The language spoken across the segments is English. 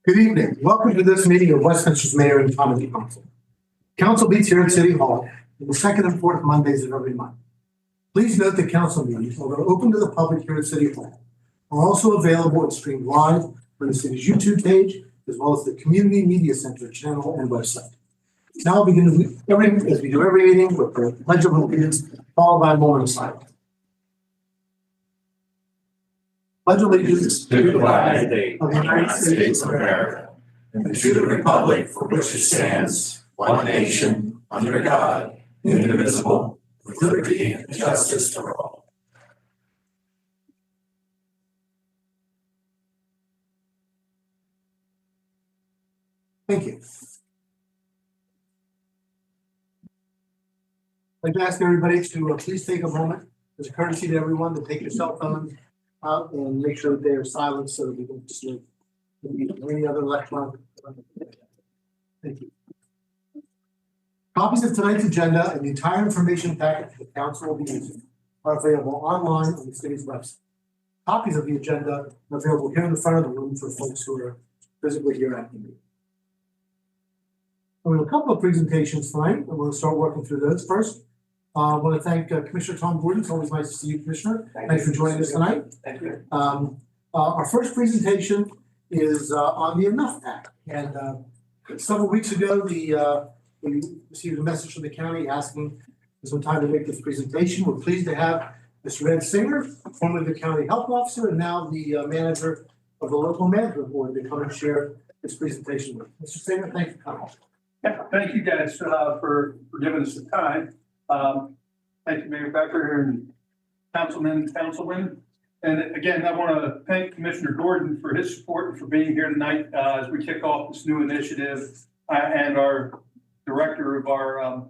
Good evening. Welcome to this meeting of Westminster's Mayor and County Council. Council meets here at City Hall on the second and fourth Mondays of every month. Please note that council meetings, although open to the public here at City Hall, are also available and streamed live from the city's YouTube page, as well as the Community Media Center channel and website. Now I'll begin as we do every meeting with the Pledge of Allegiance, followed by a moment of silence. Pledge allegiance to the flag of the United States of America and to the republic for which it stands, one nation, under God, indivisible, with liberty and justice for all. Thank you. I'd like to ask everybody to please take a moment as a courtesy to everyone to take your cell phones out and make sure that they are silent so that we can see any other electronic. Thank you. Copies of tonight's agenda and the entire information packet the council will be using are available online on the city's website. Copies of the agenda are available here in the front of the room for folks who are physically here at the meeting. We have a couple of presentations tonight, and we'll start working through those. First, I want to thank Commissioner Tom Gordon. It's always nice to see you, Commissioner. Thanks for joining us tonight. Thank you. Our first presentation is on the Enough Act. And several weeks ago, we received a message from the county asking for some time to make this presentation. We're pleased to have Mr. Ed Singer, formerly the county health officer and now the manager of the local management board, to come and share this presentation with us. Mr. Singer, thanks for coming. Yeah, thank you guys for giving us the time. Thank you, Mayor Becker and councilwomen. And again, I want to thank Commissioner Gordon for his support and for being here tonight as we kick off this new initiative, and our director of our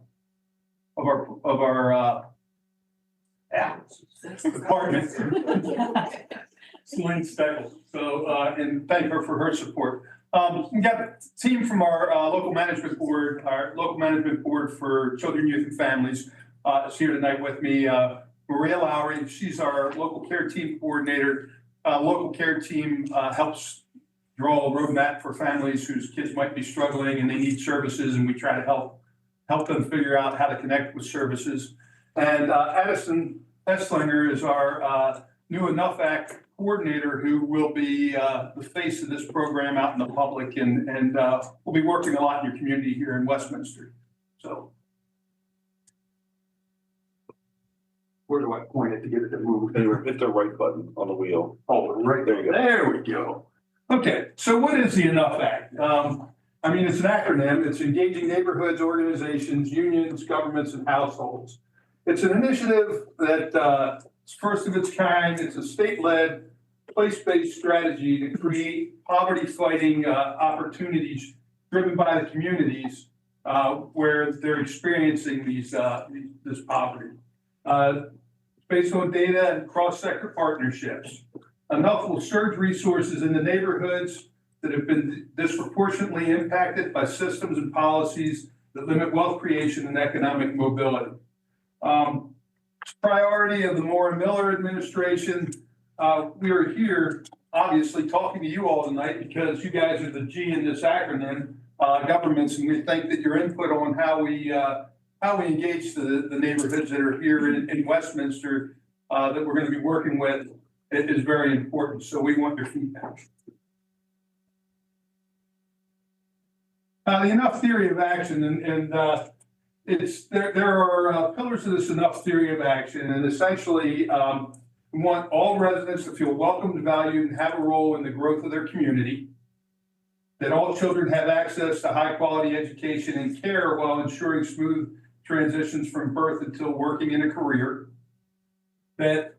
department, Celine Speckle. So, and thank her for her support. We got a team from our local management board for children, youth, and families is here tonight with me. Maria Lowry, she's our local care team coordinator. Local care team helps draw a roadmap for families whose kids might be struggling and they need services, and we try to help them figure out how to connect with services. And Addison Esslinger is our new Enough Act coordinator, who will be the face of this program out in the public, and we'll be working a lot in your community here in Westminster. So, where do I point it to get it to move? Hit the right button on the wheel. Oh, right there. There we go. Okay, so what is the Enough Act? I mean, it's an acronym. It's engaging neighborhoods, organizations, unions, governments, and households. It's an initiative that it's first of its kind. It's a state-led, place-based strategy to create poverty-fighting opportunities driven by the communities where they're experiencing this poverty. Based on data and cross-sector partnerships. Enough will surge resources in the neighborhoods that have been disproportionately impacted by systems and policies that limit wealth creation and economic mobility. Priority of the Moore and Miller administration. We are here, obviously, talking to you all tonight because you guys are the G in this acronym, governments, and we think that your input on how we engage the neighborhoods that are here in Westminster that we're going to be working with is very important. So we want your feedback. The Enough theory of action, and there are pillars of this Enough theory of action, and essentially we want all residents to feel welcomed, valued, and have a role in the growth of their community. That all children have access to high quality education and care while ensuring smooth transitions from birth until working in a career. That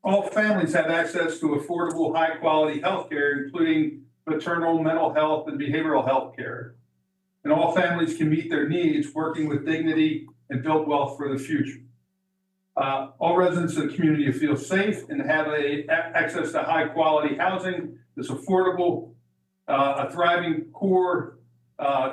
all families have access to affordable, high quality health care, including maternal, mental health, and behavioral health care. And all families can meet their needs, working with dignity and build wealth for the future. All residents of the community feel safe and have access to high quality housing that's affordable, a thriving core,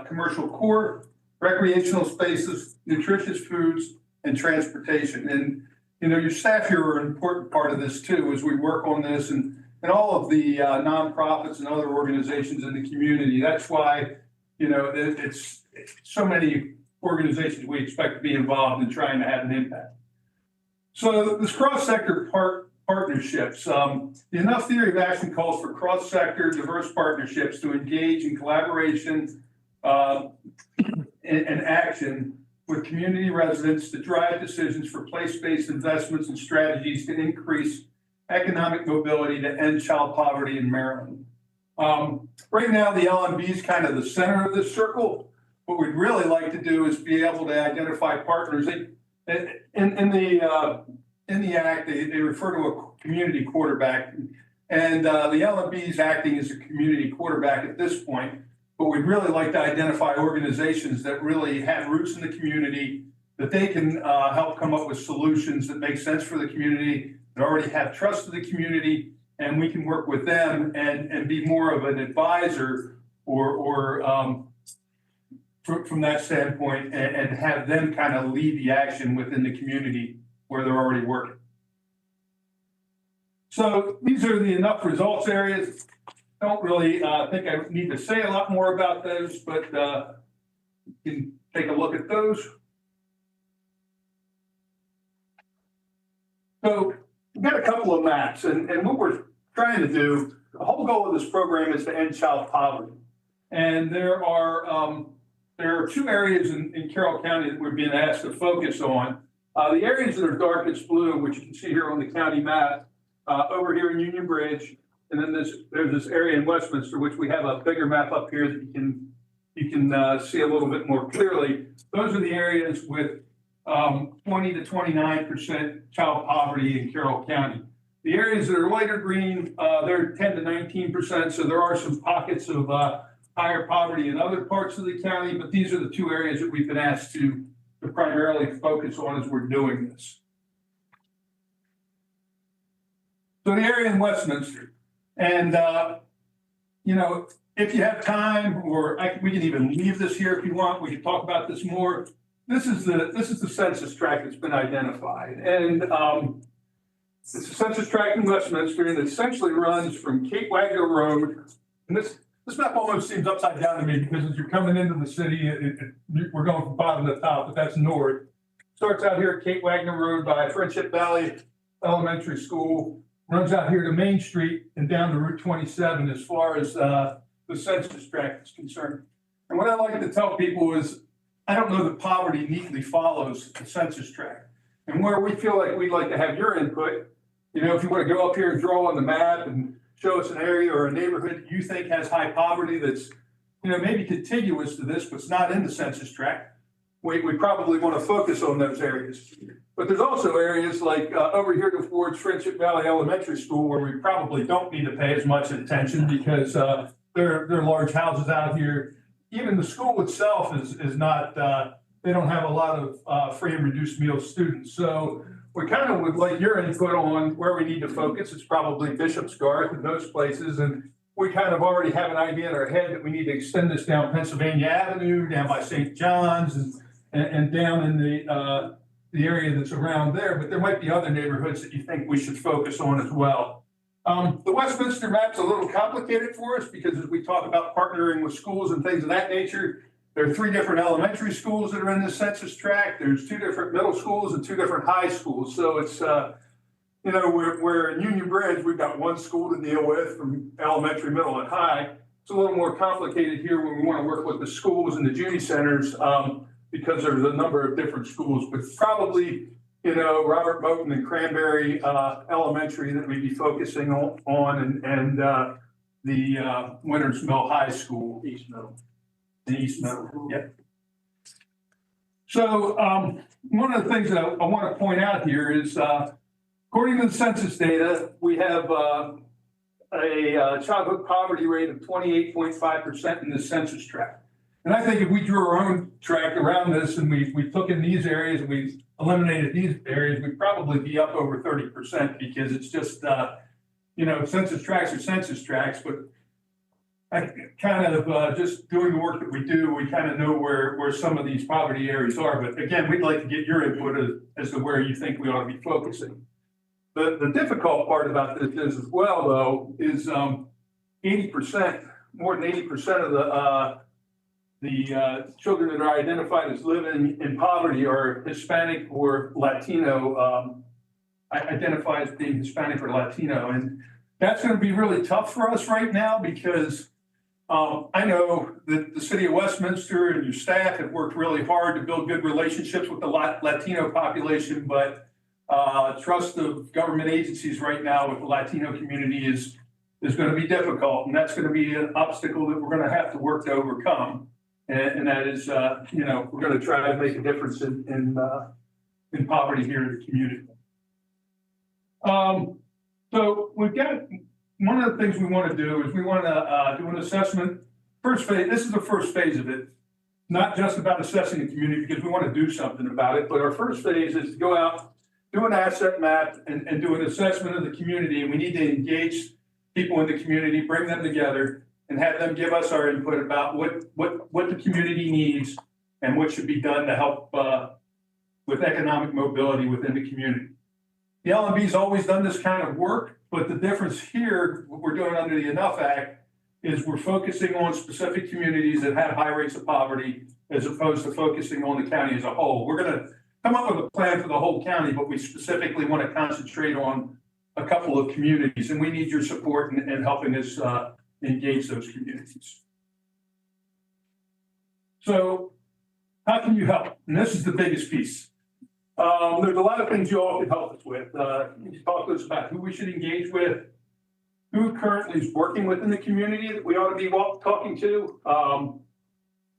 commercial core, recreational spaces, nutritious foods, and transportation. And, you know, your staff here are an important part of this too, as we work on this. And and all of the nonprofits and other organizations in the community. That's why, it's so many organizations we expect to be involved in trying to have an impact. So this cross-sector partnerships, the Enough Theory of Action calls for cross-sector diverse partnerships to engage in collaboration and action with community residents to drive decisions for place-based investments and strategies to increase economic mobility to end child poverty in Maryland. Right now, the LMB is kind of the center of this circle. What we'd really like to do is be able to identify partners. In the act, they refer to a community quarterback, and the LMB is acting as a community quarterback at this point. But we'd really like to identify organizations that really have roots in the community, that they can help come up with solutions that make sense for the community, that already have trust of the community, and we can work with them and be more of an advisor or from that standpoint and have them kind of lead the action within the community where they're already working. So these are the enough results areas. Don't really think I need to say a lot more about those, but you can take a look at those. So we've got a couple of maps, and what we're trying to do, the whole goal of this program is to end child poverty. And there are two areas in Carroll County that we're being asked to focus on. The areas that are darkest blue, which you can see here on the county map, over here in Union Bridge, and then there's this area in Westminster, which we have a bigger map up here that you can see a little bit more clearly. Those are the areas with 20 to 29% child poverty in Carroll County. The areas that are lighter green, they're 10 to 19%. So there are some pockets of higher poverty in other parts of the county, but these are the two areas that we've been asked to primarily focus on as we're doing this. So the area in Westminster, and if you have time, or we can even leave this here if you want, we can talk about this more. This is the census tract that's been identified, and it's a census tract in Westminster, and it essentially runs from Kate Wagner Road. And this map almost seems upside down to me because as you're coming into the city, we're going from bottom to top, but that's north. Starts out here at Kate Wagner Road by Friendship Valley Elementary School, runs out here to Main Street and down to Route 27 as far as the census tract is concerned. And what I like to tell people is, I don't know that poverty neatly follows the census tract. And where we feel like we'd like to have your input, if you want to go up here and draw on the map and show us an area or a neighborhood you think has high poverty that's, maybe contiguous to this, but it's not in the census tract, we probably want to focus on those areas. But there's also areas like over here towards Friendship Valley Elementary School where we probably don't need to pay as much attention because there are large houses out here. Even the school itself is not, they don't have a lot of free and reduced meal students. So we kind of would like your input on where we need to focus. It's probably Bishop's Garth and those places. And we kind of already have an idea in our head that we need to extend this down Pennsylvania Avenue, down by St. John's and down in the area that's around there. But there might be other neighborhoods that you think we should focus on as well. The Westminster map's a little complicated for us because as we talk about partnering with schools and things of that nature, there are 3 different elementary schools that are in this census tract. There's 2 different middle schools and 2 different high schools. So it's, we're in Union Bridge, we've got 1 school to deal with from elementary, middle, and high. It's a little more complicated here when we want to work with the schools and the junior centers because there's a number of different schools, but probably Robert Moten and Cranberry Elementary that we'd be focusing on and the Winters Mill High School, East Middle. Yep. So one of the things that I want to point out here is, according to the census data, we have a childhood poverty rate of 28.5% in the census tract. And I think if we drew our own tract around this and we took in these areas and we eliminated these areas, we'd probably be up over 30% because it's just, census tracts are census tracts, but I kind of just doing the work that we do, we kind of know where some of these poverty areas are. But again, we'd like to get your input as to where you think we ought to be focusing. The difficult part about this is as well, though, is 80%, more than 80% of the children that are identified as living in poverty are Hispanic or Latino, identify as being Hispanic or Latino. And that's going to be really tough for us right now because I know that the city of Westminster and your staff have worked really hard to build good relationships with the Latino population, but trust of government agencies right now with the Latino community is going to be difficult, and that's going to be an obstacle that we're going to have to work to overcome. And that is, you know, we're going to try to make a difference in poverty here in the community. So we've got, one of the things we want to do is we want to do an assessment. First phase, this is the first phase of it, not just about assessing the community because we want to do something about it, but our first phase is to go out, do an asset map and do an assessment of the community. And we need to engage people in the community, bring them together and have them give us our input about what the community needs and what should be done to help with economic mobility within the community. The LMB's always done this kind of work, but the difference here, what we're doing under the Enough Act, is we're focusing on specific communities that have high rates of poverty as opposed to focusing on the county as a whole. We're going to come up with a plan for the whole county, but we specifically want to concentrate on a couple of communities, and we need your support in helping us engage those communities. So how can you help? And this is the biggest piece. There's a lot of things you all can help us with. You talk to us about who we should engage with, who currently is working within the community that we ought to be talking to,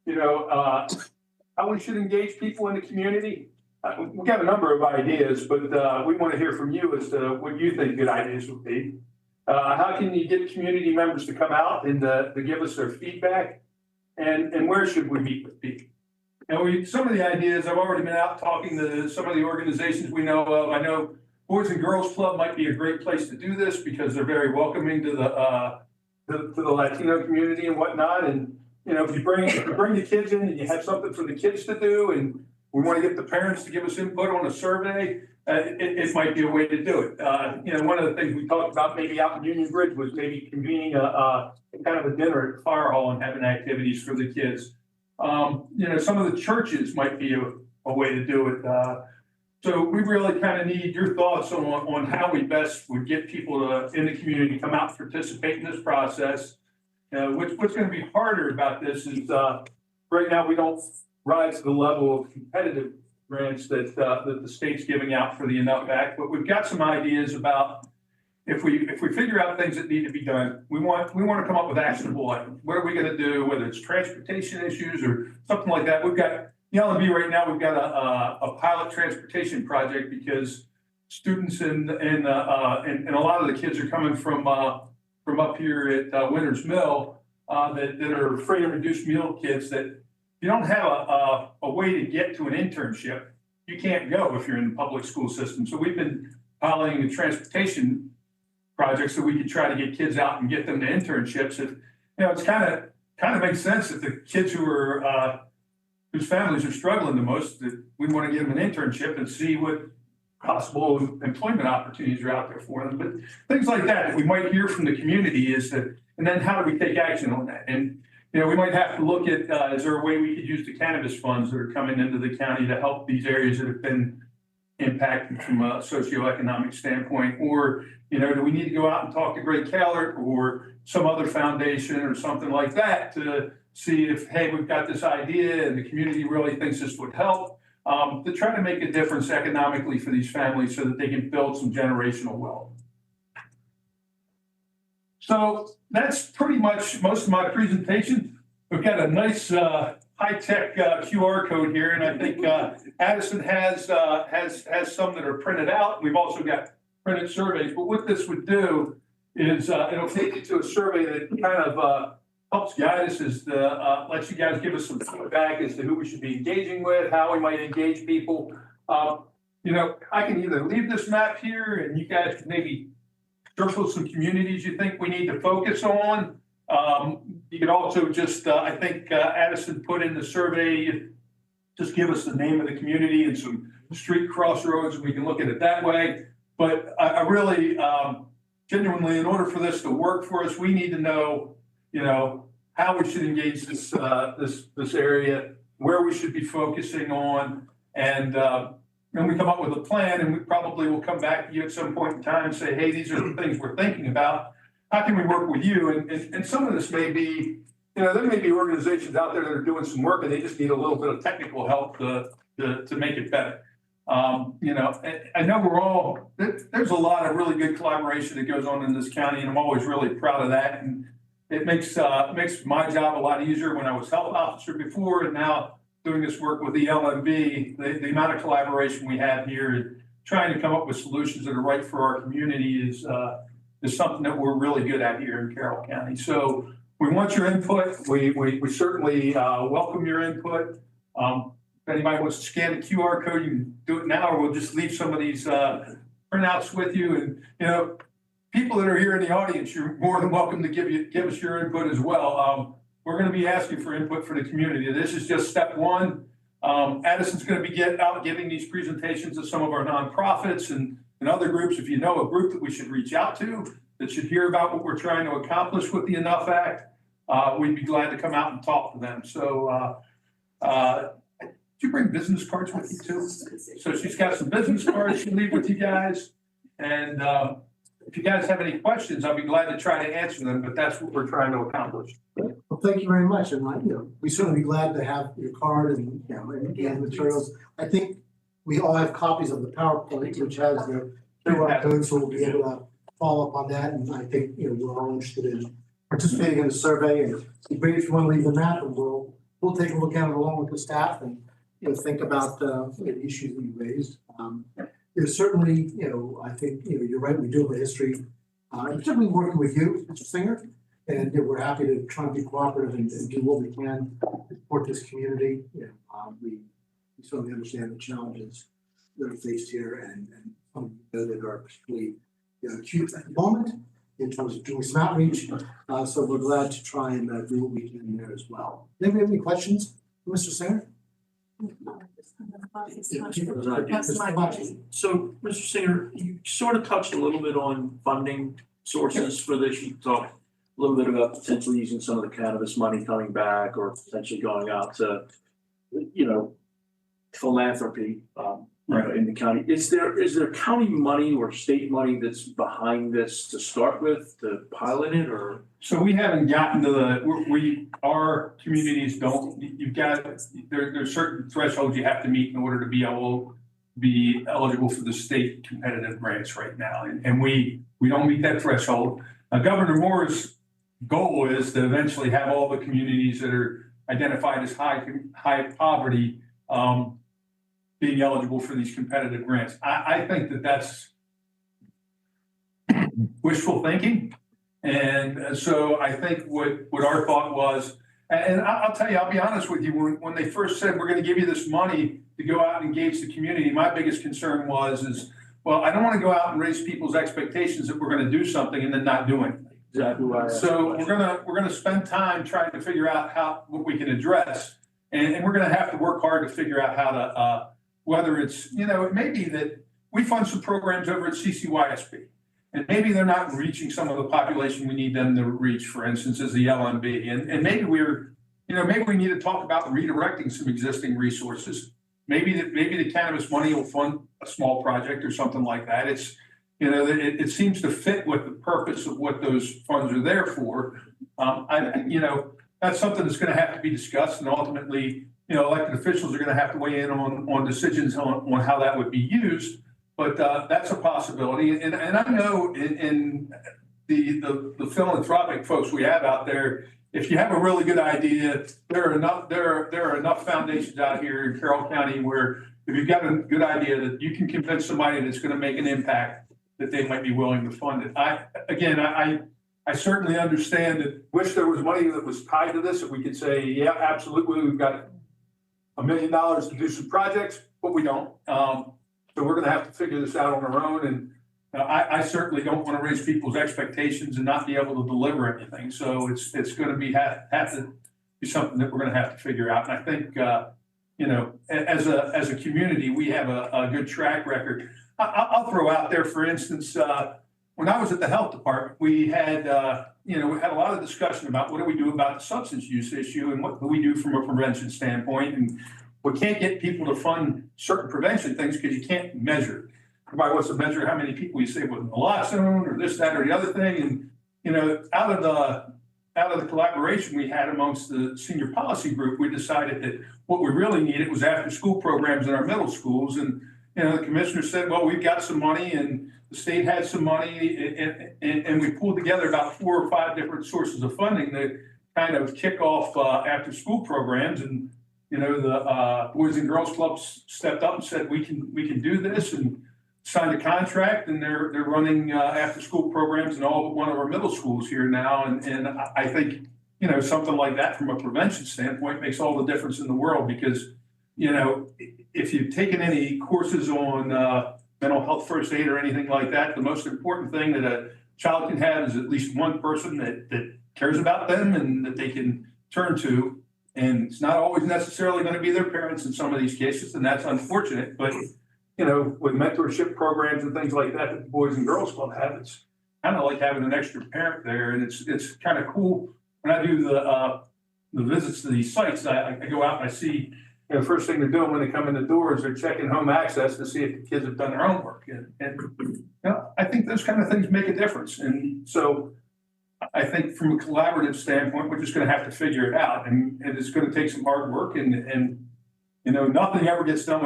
you know, how we should engage people in the community. We've got a number of ideas, but we want to hear from you as to what you think good ideas would be. How can you get community members to come out and to give us their feedback? And where should we meet with people? And some of the ideas, I've already been out talking to some of the organizations we know of. I know Boys and Girls Club might be a great place to do this because they're very welcoming to the Latino community and whatnot. And, you know, if you bring the kids in and you have something for the kids to do, and we want to get the parents to give us input on a survey, it might be a way to do it. You know, one of the things we talked about maybe out in Union Bridge was maybe convening a kind of a dinner at the fire hall and having activities for the kids. You know, some of the churches might be a way to do it. So we really kind of need your thoughts on how we best would get people in the community to come out and participate in this process. What's going to be harder about this is right now we don't rise to the level of competitive grants that the state's giving out for the Enough Act, but we've got some ideas about if we figure out things that need to be done, we want to come up with actionable items. What are we going to do, whether it's transportation issues or something like that? We've got the LMB right now. We've got a pilot transportation project because students and a lot of the kids are coming from up here at Winters Mill that are free and reduced meal kids that you don't have a way to get to an internship. You can't go if you're in the public school system. So we've been piloting a transportation project so we could try to get kids out and get them to internships. If, you know, it's kind of makes sense that the kids who are whose families are struggling the most, that we want to give them an internship and see what possible employment opportunities are out there for them. But things like that we might hear from the community is that, and then how do we take action on that? And you know, we might have to look at is there a way we could use the cannabis funds that are coming into the county to help these areas that have been impacted from a socioeconomic standpoint? Or, you know, do we need to go out and talk to Greg Keller or some other foundation or something like that to see if, hey, we've got this idea and the community really thinks this would help, to try to make a difference economically for these families so that they can build some generational wealth. So that's pretty much most of my presentation. We've got a nice high-tech QR code here, and I think Addison has some that are printed out. We've also got printed surveys, but what this would do is it'll take you to a survey that kind of helps guide us as to let you guys give us some feedback as to who we should be engaging with, how we might engage people. You know, I can either leave this map here and you guys can maybe circle some communities you think we need to focus on. You could also just, I think Addison put in the survey, just give us the name of the community and some street crossroads. We can look at it that way. But I really, genuinely, in order for this to work for us, we need to know, how we should engage this area, where we should be focusing on, and we come up with a plan, and we probably will come back to you at some point in time and say, hey, these are the things we're thinking about. How can we work with you? And some of this may be, there may be organizations out there that are doing some work and they just need a little bit of technical help to make it better. I know there's a lot of really good collaboration that goes on in this county, and I'm always really proud of that. And it makes my job a lot easier when I was health officer before, and now doing this work with the LMB, the amount of collaboration we have here and trying to come up with solutions that are right for our community is something that we're really good at here in Carroll County. So we want your input. We certainly welcome your input. If anybody wants to scan the QR code, you can do it now, or we'll just leave some of these printouts with you. And, people that are here in the audience, you're more than welcome to give us your input as well. We're going to be asking for input for the community. This is just step one. Addison's going to be out giving these presentations to some of our nonprofits and other groups. If you know a group that we should reach out to that should hear about what we're trying to accomplish with the Enough Act, we'd be glad to come out and talk to them. So did you bring business cards with you too? So she's got some business cards she'll leave with you guys. And if you guys have any questions, I'll be glad to try to answer them, but that's what we're trying to accomplish. Well, thank you very much. And we certainly be glad to have your card and, and materials. I think we all have copies of the PowerPoint, which has the QR code, so we'll be able to follow up on that. And I think, we're all interested in participating in the survey, and it'd be great if you want to leave the map, and we'll take a look at it along with the staff and, think about the issues that you raised. There's certainly, I think, you're right, we do have a history, particularly working with you, Mr. Singer, and we're happy to try and be cooperative and do what we can to support this community. We certainly understand the challenges that are faced here, and some that are particularly acute at the moment in terms of doing some outreach. So we're glad to try and do what we can there as well. Anybody have any questions for Mr. Singer? So, Mr. Singer, you sort of touched a little bit on funding sources for this. You talked a little bit about potentially using some of the cannabis money coming back, or potentially going out to, philanthropy in the county. Is there county money or state money that's behind this to start with, to pilot it, or? So we haven't gotten to our communities don't, there's certain thresholds you have to meet in order to be eligible for the state competitive grants right now. And we don't meet that threshold. Governor Moore's goal is to eventually have all the communities that are identified as high poverty being eligible for these competitive grants. I think that's wishful thinking. And so I think what our thought was, and I'll tell you, I'll be honest with you, when they first said, we're going to give you this money to go out and engage the community, my biggest concern is, well, I don't want to go out and raise people's expectations that we're going to do something and then not do anything. Exactly right. So we're gonna spend time trying to figure out what we can address, and we're gonna have to work hard to figure out how to, whether it's, it may be that we fund some programs over at CCYSB. And maybe they're not reaching some of the population we need them to reach, for instance, as the LMB. And maybe maybe we need to talk about redirecting some existing resources. Maybe the cannabis money will fund a small project or something like that. It's, it seems to fit with the purpose of what those funds are there for. That's something that's going to have to be discussed, and ultimately, elected officials are going to have to weigh in on decisions on how that would be used. But that's a possibility, and I know in the philanthropic folks we have out there, if you have a really good idea, there are enough foundations out here in Carroll County where if you've got a good idea that you can convince somebody that's going to make an impact, that they might be willing to fund it. I certainly understand that. Wish there was money that was tied to this, that we could say, yeah, absolutely, we've got $1 million to do some projects, but we don't. So we're going to have to figure this out on our own. And I certainly don't want to raise people's expectations and not be able to deliver anything. So it's going to have to be something that we're going to have to figure out. And I think, as a community, we have a good track record. I'll throw out there, for instance, when I was at the health department, we had a lot of discussion about what do we do about the substance use issue and what do we do from a prevention standpoint. And we can't get people to fund certain prevention things because you can't measure it. Everybody wants to measure how many people you save with naloxone or this, that, or the other thing. And, out of the collaboration we had amongst the senior policy group, we decided that what we really needed was after school programs in our middle schools. And, the commissioner said, well, we've got some money and the state had some money and we pulled together about 4 or 5 different sources of funding to kind of kick off after school programs. And, the Boys and Girls Clubs stepped up and said, we can do this, and signed a contract, and they're running after school programs in all but one of our middle schools here now. And I think, something like that from a prevention standpoint makes all the difference in the world because, if you've taken any courses on mental health first aid or anything like that, the most important thing that a child can have is at least one person that cares about them and that they can turn to. And it's not always necessarily going to be their parents in some of these cases, and that's unfortunate. But, with mentorship programs and things like that the Boys and Girls Club have, it's kind of like having an extra parent there. And it's kind of cool. When I do the visits to these sites, I go out and I see, the first thing they're doing when they come in the door is they're checking home access to see if the kids have done their homework. And I think those kind of things make a difference. And so I think from a collaborative standpoint, we're just going to have to figure it out. And it's going to take some hard work. And nothing ever gets done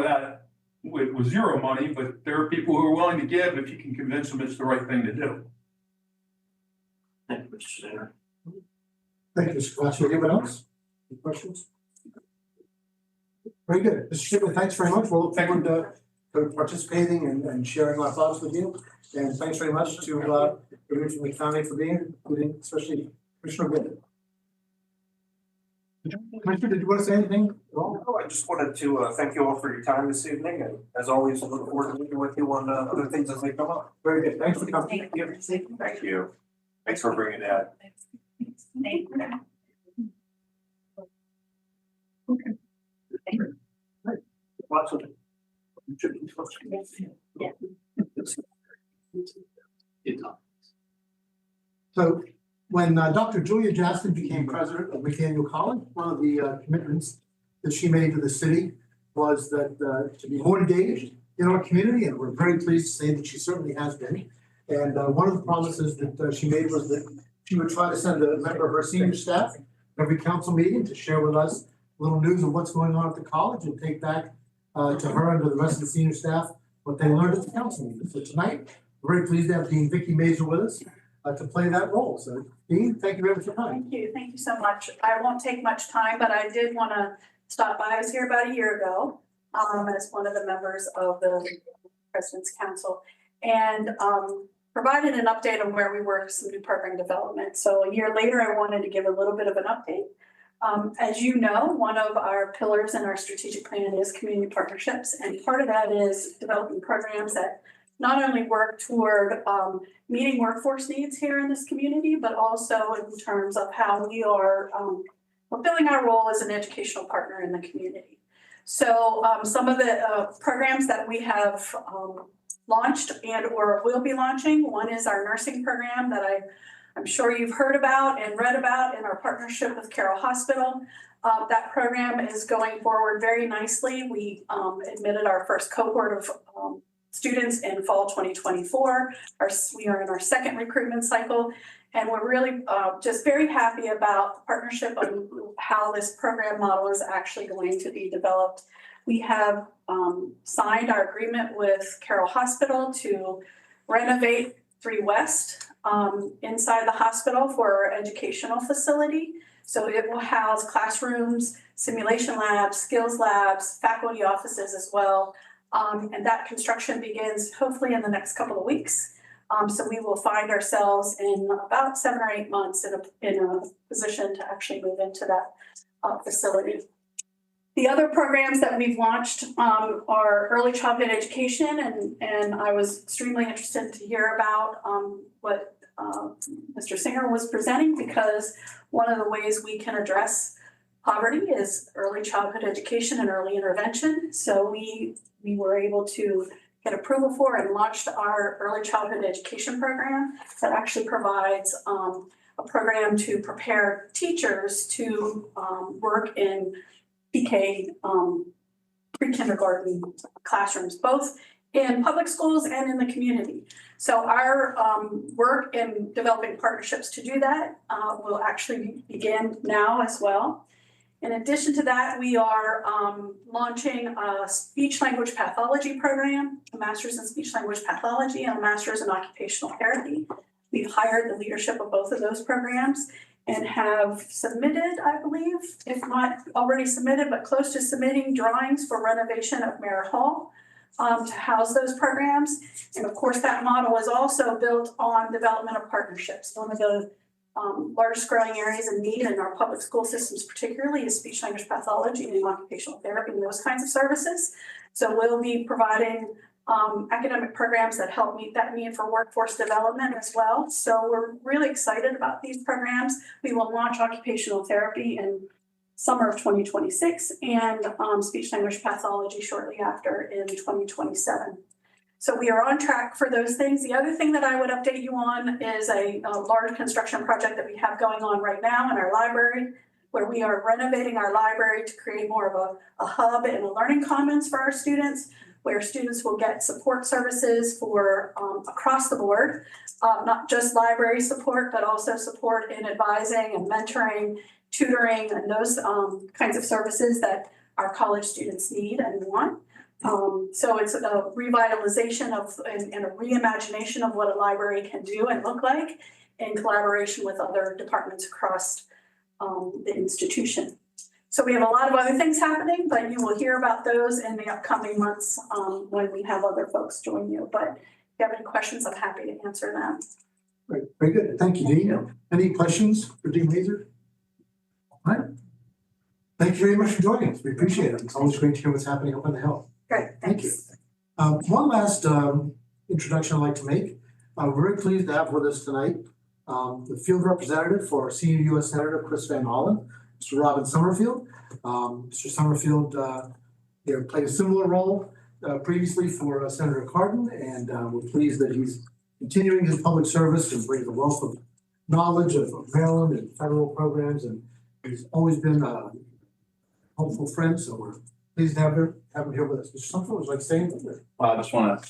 with zero money, but there are people who are willing to give if you can convince them it's the right thing to do. Thank you, Mr. Singer. Thank you, Mr. Glassman. Anyone else? Any questions? Very good. Mr. Shipman, thanks very much. We'll look forward to participating and sharing our thoughts with you. And thanks very much to everyone from the county for being here, including especially Commissioner Whitten. Commissioner, did you want to say anything at all? No, I just wanted to thank you all for your time this evening, and as always, I look forward to meeting with you on other things as they come up. Very good. Thanks for coming. Thank you. Thanks for bringing that. Lots of So when Dr. Julia Jastin became president of McDaniel College, one of the commitments that she made to the city was that to be more engaged in our community, and we're very pleased to say that she certainly has been. And one of the promises that she made was that she would try to send a member of her senior staff every council meeting to share with us a little news of what's going on at the college and take back to her and to the rest of the senior staff what they learned at the council meeting. So tonight, we're very pleased to have Dean Vicki Mazur with us to play that role. So Dean, thank you very much for coming. Thank you so much. I won't take much time, but I did want to stop by. I was here about a year ago as one of the members of the President's Council and provided an update on where we were with some new program development. So a year later, I wanted to give a little bit of an update. As you know, one of our pillars in our strategic plan is community partnerships, and part of that is developing programs that not only work toward meeting workforce needs here in this community, but also in terms of how we are fulfilling our role as an educational partner in the community. So some of the programs that we have launched and or will be launching, one is our nursing program that I'm sure you've heard about and read about in our partnership with Carroll Hospital. That program is going forward very nicely. We admitted our first cohort of students in fall 2024. We are in our second recruitment cycle, and we're really just very happy about the partnership on how this program model is actually going to be developed. We have signed our agreement with Carroll Hospital to renovate 3 West inside the hospital for our educational facility. So it will house classrooms, simulation labs, skills labs, faculty offices as well. And that construction begins hopefully in the next couple of weeks. So we will find ourselves in about 7 or 8 months in a position to actually move into that facility. The other programs that we've launched are early childhood education, and I was extremely interested to hear about what Mr. Singer was presenting, because one of the ways we can address poverty is early childhood education and early intervention. So we were able to get approval for and launched our early childhood education program that actually provides a program to prepare teachers to work in PK pre-kindergarten classrooms, both in public schools and in the community. So our work in developing partnerships to do that will actually begin now as well. In addition to that, we are launching a speech language pathology program, a master's in speech language pathology and a master's in occupational therapy. We've hired the leadership of both of those programs and have submitted, I believe, if not already submitted, but close to submitting drawings for renovation of Merritt Hall to house those programs. And of course, that model is also built on development of partnerships. One of the largest growing areas of need in our public school systems particularly is speech language pathology and occupational therapy and those kinds of services. So we'll be providing academic programs that help meet that need for workforce development as well. So we're really excited about these programs. We will launch occupational therapy in summer of 2026 and speech language pathology shortly after in 2027. So we are on track for those things. The other thing that I would update you on is a large construction project that we have going on right now in our library, where we are renovating our library to create more of a hub and a learning commons for our students, where students will get support services for across the board, not just library support, but also support in advising and mentoring, tutoring, and those kinds of services that our college students need and want. So it's a revitalization of and a reimagination of what a library can do and look like in collaboration with other departments across the institution. So we have a lot of other things happening, but you will hear about those in the upcoming months when we have other folks join you. But if you have any questions, I'm happy to answer them. Great, very good. Thank you, Dean. Any questions for Dean Mazur? All right. Thank you very much for joining us. We appreciate it. It's always great to hear what's happening up on the Hill. Great, Thank you. thanks. One last introduction I'd like to make. We're very pleased to have with us tonight the field representative for senior U.S. Senator Chris Van Hollen, Mr. Robin Summerfield. Mr. Summerfield played a similar role previously for Senator Cardin, and we're pleased that he's continuing his public service and brings a wealth of knowledge of Maryland and federal programs, and he's always been a helpful friend, so we're pleased to have him here with us. Mr. Summerfield, would you like to say anything? I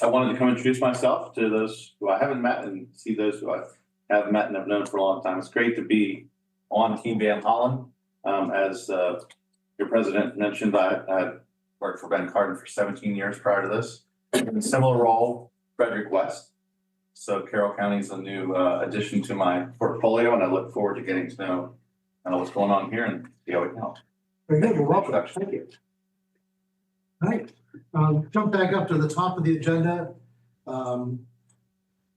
wanted to come introduce myself to those who I haven't met and see those who I have met and have known for a long time. It's great to be on Team Van Hollen. As your president mentioned, I worked for Ben Cardin for 17 years prior to this. In a similar role, Frederick West. So Carroll County is a new addition to my portfolio, and I look forward to getting to know what's going on here and see how we can help. Very good. Well, welcome. Thank you. All right. Jump back up to the top of the agenda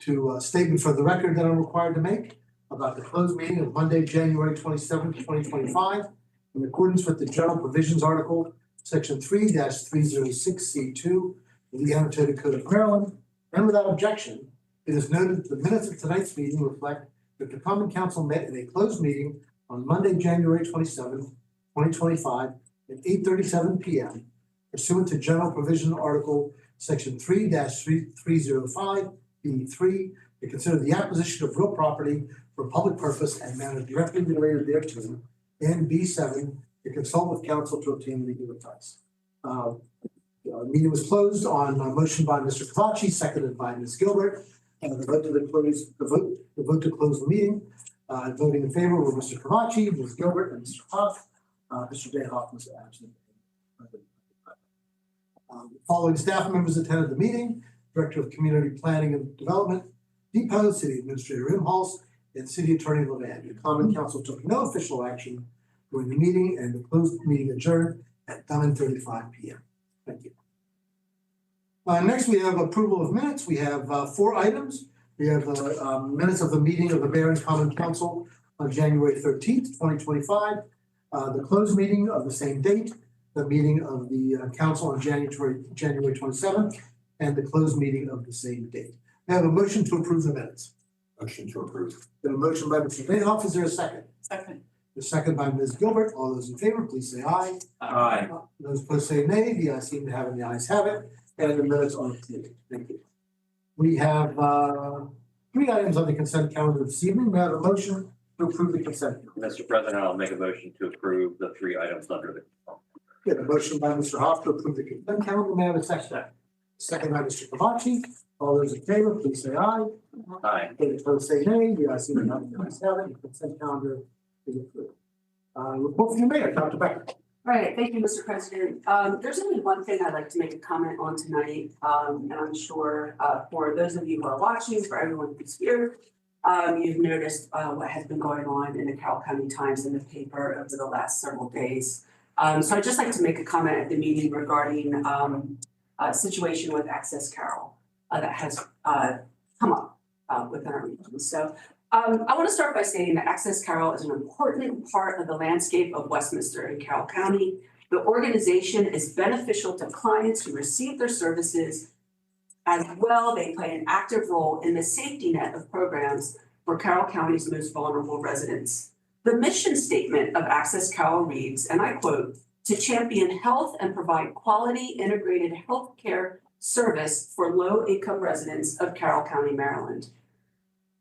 to a statement for the record that I'm required to make about the closed meeting of Monday, January 27th, 2025, in accordance with the General Provisions Article, Section 3-306C2 of the Annotated Code of Maryland, and without objection, it is noted that the minutes of tonight's meeting reflect that the Common Council met in a closed meeting on Monday, January 27th, 2025 at 8:37 p.m. pursuant to General Provision Article Section 3-305B3 to consider the acquisition of real property for public purpose and matters directly related thereto, and B7 to consult with counsel to obtain legal advice. The meeting was closed on a motion by Mr. Cavacci, seconded by Ms. Gilbert, and the vote to close the meeting. Voting in favor were Mr. Cavacci, Ms. Gilbert, and Mr. Hoff. Mr. Van Hoff was absent. Following staff members attended the meeting: Director of Community Planning and Development, Depot, City Administrator Imholz, and City Attorney Levan. The Common Council took no official action during the meeting, and the closed meeting adjourned at 9:35 p.m. Thank you. Next, we have approval of minutes. We have 4 items. We have minutes of the meeting of the Mayor and Common Council on January 13th, 2025, the closed meeting of the same date, the meeting of the council on January 27th, and the closed meeting of the same date. I have a motion to approve the minutes. Motion to approve. Got a motion by Mr. Van Hoff. Is there a second? Second. The second by Ms. Gilbert. All those in favor, please say aye. Aye. Those opposed say nay. The ayes seem to have it, and the ayes have it. and the minutes are approved. Thank you. We have, 3 items on the consent calendar this evening. We have a motion to approve the consent calendar. Mr. President, I'll make a motion to approve the 3 items under the. We have a motion by Mr. Hoff to approve the consent calendar. May I have a second? Second by Mr. Kavachi. All those in favor, please say aye. Aye. Those opposed say nay. The ayes have it. The ayes have it. The consent calendar is approved. Report from the mayor, Dr. Becker. All right, thank you, Mr. President. There's only one thing I'd like to make a comment on tonight, and I'm sure for those of you who are watching, for everyone who's here, you've noticed what has been going on in the Carroll County Times and the paper over the last several days. So I'd just like to make a comment at the meeting regarding a situation with Access Carroll that has come up within our region. So I want to start by saying that Access Carroll is an important part of the landscape of Westminster and Carroll County. The organization is beneficial to clients who receive their services. As well, they play an active role in the safety net of programs for Carroll County's most vulnerable residents. The mission statement of Access Carroll reads, and I quote, "To champion health and provide quality integrated healthcare service for low-income residents of Carroll County, Maryland."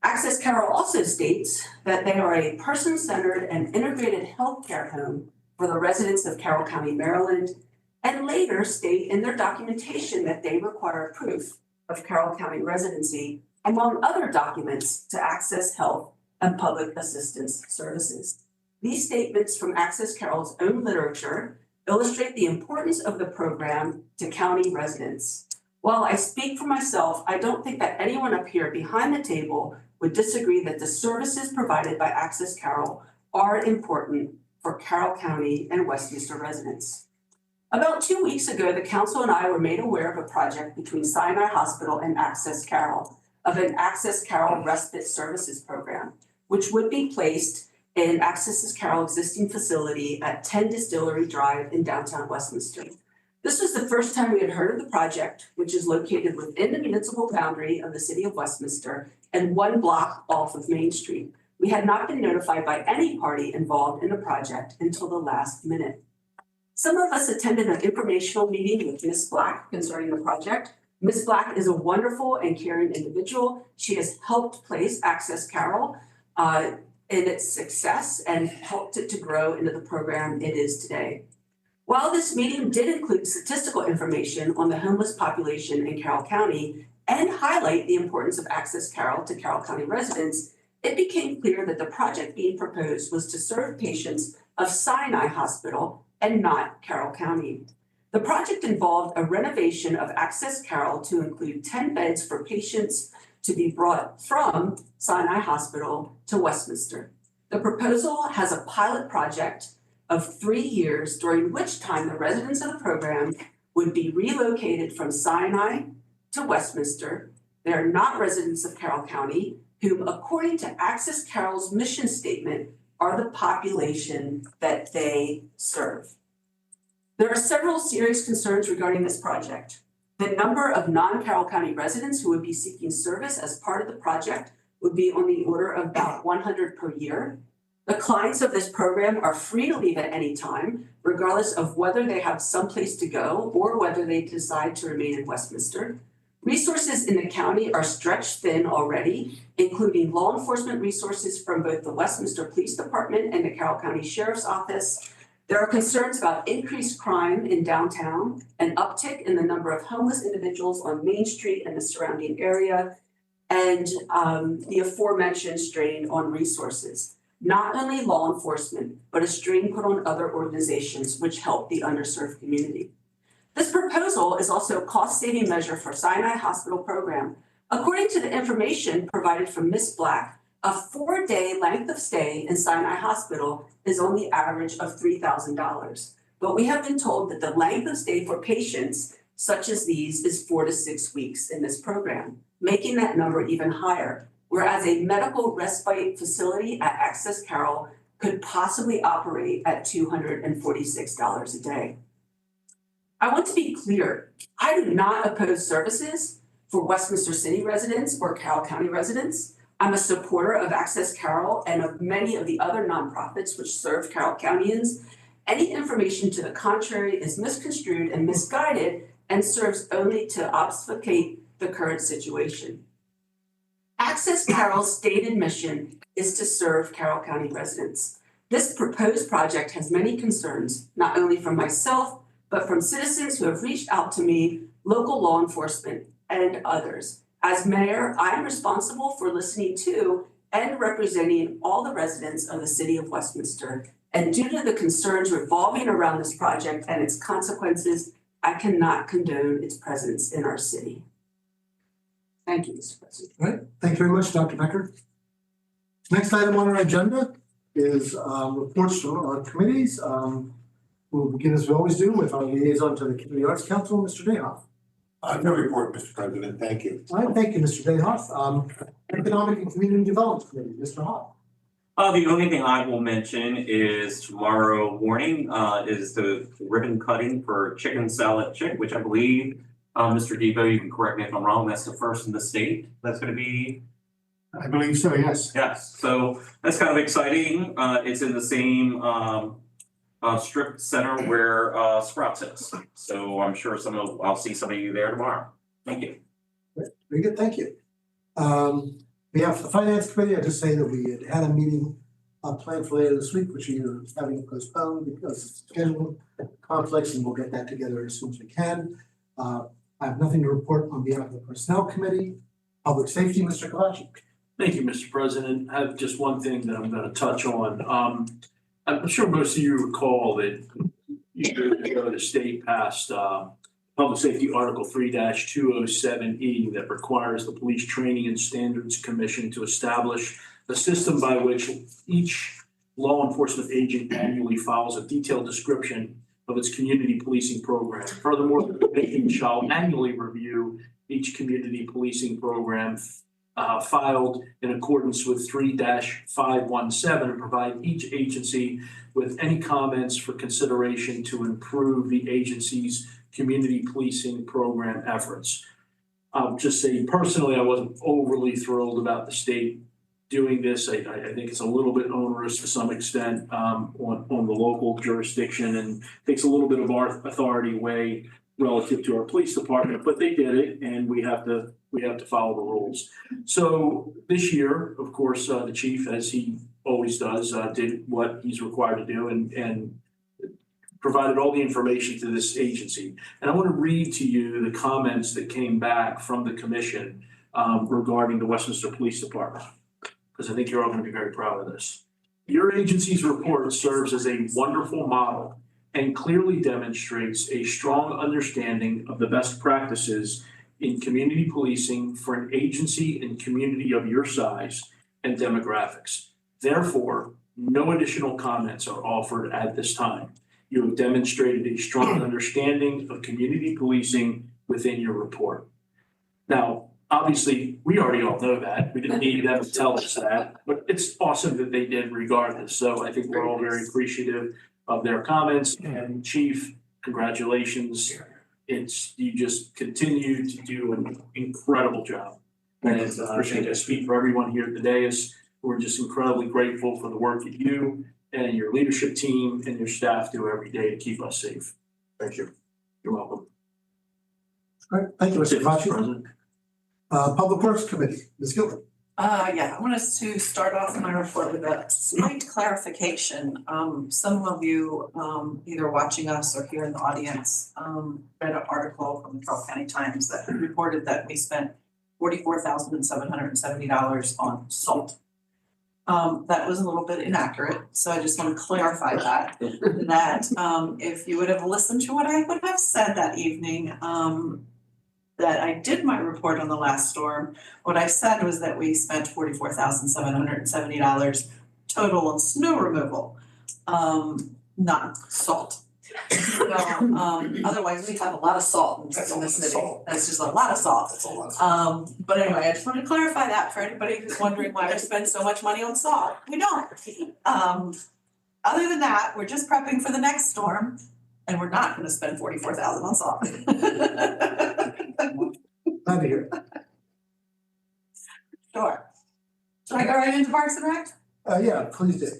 Access Carroll also states that they are a person-centered and integrated healthcare home for the residents of Carroll County, Maryland, and later state in their documentation that they require proof of Carroll County residency, among other documents, to access health and public assistance services. These statements from Access Carroll's own literature illustrate the importance of the program to county residents. While I speak for myself, I don't think that anyone up here behind the table would disagree that the services provided by Access Carroll are important for Carroll County and Westminster residents. About 2 weeks ago, the council and I were made aware of a project between Sinai Hospital and Access Carroll of an Access Carroll Respite Services Program, which would be placed in Access Carroll existing facility at 10 Distillery Drive in downtown Westminster. This was the first time we had heard of the project, which is located within the municipal boundary of the city of Westminster and 1 block off of Main Street. We had not been notified by any party involved in the project until the last minute. Some of us attended an informational meeting with Ms. Black concerning the project. Ms. Black is a wonderful and caring individual. She has helped place Access Carroll in its success and helped it to grow into the program it is today. While this meeting did include statistical information on the homeless population in Carroll County and highlight the importance of Access Carroll to Carroll County residents, it became clear that the project being proposed was to serve patients of Sinai Hospital and not Carroll County. The project involved a renovation of Access Carroll to include 10 beds for patients to be brought from Sinai Hospital to Westminster. The proposal has a pilot project of 3 years, during which time the residents of the program would be relocated from Sinai to Westminster. They are not residents of Carroll County, whom, according to Access Carroll's mission statement, are the population that they serve. There are several serious concerns regarding this project. The number of non-Carroll County residents who would be seeking service as part of the project would be on the order of about 100 per year. The clients of this program are free to leave at any time, regardless of whether they have someplace to go or whether they decide to remain in Westminster. Resources in the county are stretched thin already, including law enforcement resources from both the Westminster Police Department and the Carroll County Sheriff's Office. There are concerns about increased crime in downtown, an uptick in the number of homeless individuals on Main Street and the surrounding area, and the aforementioned strain on resources. Not only law enforcement, but a strain put on other organizations which help the underserved community. This proposal is also a cost-saving measure for Sinai Hospital program. According to the information provided from Ms. Black, a 4-day length of stay in Sinai Hospital is on the average of $3,000. But we have been told that the length of stay for patients such as these is 4 to 6 weeks in this program, making that number even higher. Whereas a medical respite facility at Access Carroll could possibly operate at $246 a day. I want to be clear, I do not oppose services for Westminster City residents or Carroll County residents. I'm a supporter of Access Carroll and of many of the other nonprofits which serve Carroll Countyans. Any information to the contrary is misconstrued and misguided and serves only to obfuscate the current situation. Access Carroll's stated mission is to serve Carroll County residents. This proposed project has many concerns, not only from myself, but from citizens who have reached out to me, local law enforcement, and others. As mayor, I am responsible for listening to and representing all the residents of the city of Westminster. And due to the concerns revolving around this project and its consequences, I cannot condone its presence in our city. Thank you, Mr. President. All right, thank you very much, Dr. Becker. Next item on our agenda is reports from our committees. We'll begin as we always do with our liaison to the Community Arts Council, Mr. Dayhoff. No report, Mr. President. Thank you. All right, thank you, Mr. Dayhoff. Economic and Community Development Committee, Mr. Hoff. The only thing I will mention is tomorrow morning is the ribbon cutting for Chicken Salad Chick, which I believe, Mr. Debo, you can correct me if I'm wrong, that's the first in the state that's going to be. I believe so, yes. Yes, so that's kind of exciting. It's in the same strip center where Sprouts is. So I'm sure I'll see some of you there tomorrow. Thank you. Very good, thank you. We have the Finance Committee. I just say that we had a meeting planned for later this week, which we are having postponed because of schedule conflicts, and we'll get that together as soon as we can. I have nothing to report on behalf of the Personnel Committee. Public Safety, Mr. Kavachi. Thank you, Mr. President. I have just one thing that I'm going to touch on. I'm sure most of you recall that years ago the state passed Public Safety Article 3-207E that requires the Police Training and Standards Commission to establish a system by which each law enforcement agent annually files a detailed description of its community policing program. Furthermore, the commission shall annually review each community policing program filed in accordance with 3-517 and provide each agency with any comments for consideration to improve the agency's community policing program efforts. I'll just say personally, I wasn't overly thrilled about the state doing this. I think it's a little bit onerous to some extent on the local jurisdiction and takes a little bit of our authority away relative to our police department, but they did it and we have to follow the rules. So this year, of course, the chief, as he always does, did what he's required to do and provided all the information to this agency. And I want to read to you the comments that came back from the commission regarding the Westminster Police Department, because I think you're all going to be very proud of this. Your agency's report serves as a wonderful model and clearly demonstrates a strong understanding of the best practices in community policing for an agency and community of your size and demographics. Therefore, no additional comments are offered at this time. You have demonstrated a strong understanding of community policing within your report. Now, obviously, we already all know that. We didn't need them to tell us that, but it's awesome that they did regardless. So I think we're all very appreciative of their comments. And Chief, congratulations. You just continue to do an incredible job. And I speak for everyone here today. We're just incredibly grateful for the work that you and your leadership team and your staff do every day to keep us safe. Thank you. You're welcome. All right, thank you, Mr. Kavachi. Public Works Committee, Ms. Gilbert. I want us to start off my report with a slight clarification. Some of you, either watching us or here in the audience, read an article from the Carroll County Times that reported that we spent $44,770 on salt. That was a little bit inaccurate, so I just want to clarify that. If you would have listened to what I would have said that evening, that I did my report on the last storm, what I said was that we spent $44,770 total on snow removal, not salt. So, otherwise we have a lot of salt in this city. That's just a lot of salt. But anyway, I just want to clarify that for anybody who's wondering why we spend so much money on salt. We don't. Other than that, we're just prepping for the next storm, and we're not going to spend $44,000 on salt. Glad to hear it. Sure. Should I go right into Parks and Rec? Yeah, please do.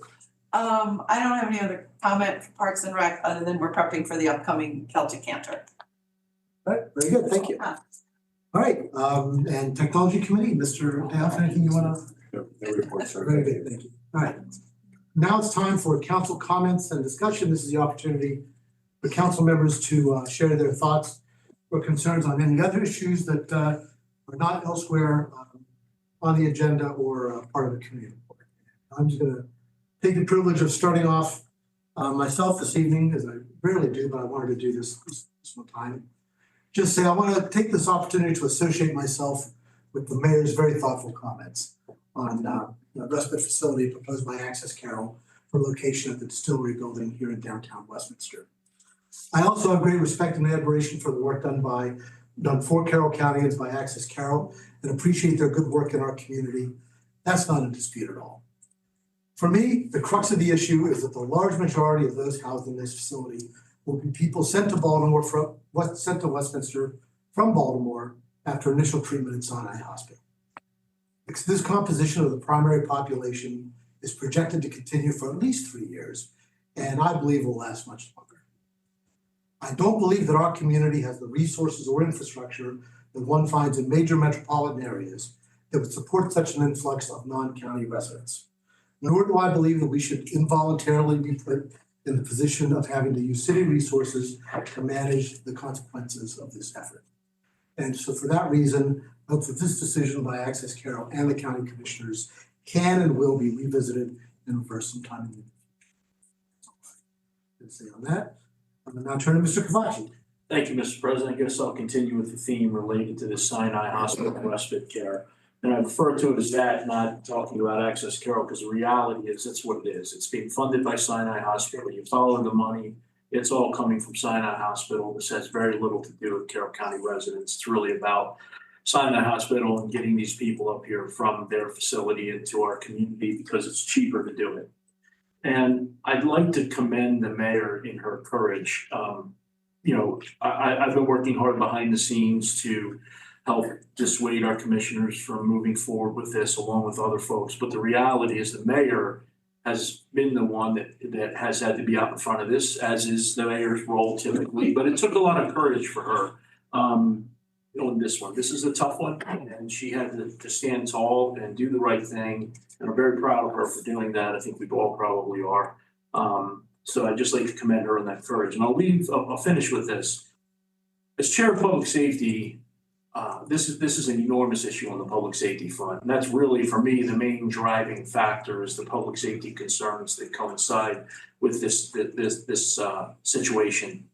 I don't have any other comment for Parks and Rec other than we're prepping for the upcoming Celtic Canter. All right, very good, thank you. All right, and Technology Committee, Mr. Dale, anything you want to? No reports, sir. Very good, thank you. All right. Now it's time for council comments and discussion. This is the opportunity for council members to share their thoughts or concerns on any other issues that are not elsewhere on the agenda or part of the community report. I'm just gonna take the privilege of starting off myself this evening, as I rarely do, but I wanted to do this one time. Just say I want to take this opportunity to associate myself with the mayor's very thoughtful comments on the respite facility proposed by Access Carroll for location at the Distillery Building here in downtown Westminster. I also have great respect and admiration for the work done for Carroll County and by Access Carroll, and appreciate their good work in our community. That's not in dispute at all. For me, the crux of the issue is that the large majority of those housed in this facility will be people sent to Westminster from Baltimore after initial treatment at Sinai Hospital. This composition of the primary population is projected to continue for at least 3 years, and I believe will last much longer. I don't believe that our community has the resources or infrastructure that one finds in major metropolitan areas that would support such an influx of non-county residents. Nor do I believe that we should involuntarily be put in the position of having to use city resources to manage the consequences of this effort. And so for that reason, I hope that this decision by Access Carroll and the county commissioners can and will be revisited and reversed sometime in the future. That's all I can say on that. I'm going to now turn to Mr. Kavachi. Thank you, Mr. President. I guess I'll continue with the theme related to the Sinai Hospital respite care. And I refer to it as that, not talking about Access Carroll, because the reality is that's what it is. It's being funded by Sinai Hospital. You follow the money. It's all coming from Sinai Hospital. This has very little to do with Carroll County residents. It's really about Sinai Hospital and getting these people up here from their facility into our community because it's cheaper to do it. And I'd like to commend the mayor in her courage. I've been working hard behind the scenes to help dissuade our commissioners from moving forward with this along with other folks. But the reality is the mayor has been the one that has had to be out in front of this, as is the mayor's role typically. But it took a lot of courage for her on this one. This is a tough one, and she had to stand tall and do the right thing. And I'm very proud of her for doing that. I think we all probably are. So I'd just like to commend her on that courage. And I'll finish with this. As chair of public safety, this is an enormous issue on the public safety front. And that's really, for me, the main driving factor is the public safety concerns that coincide with this situation.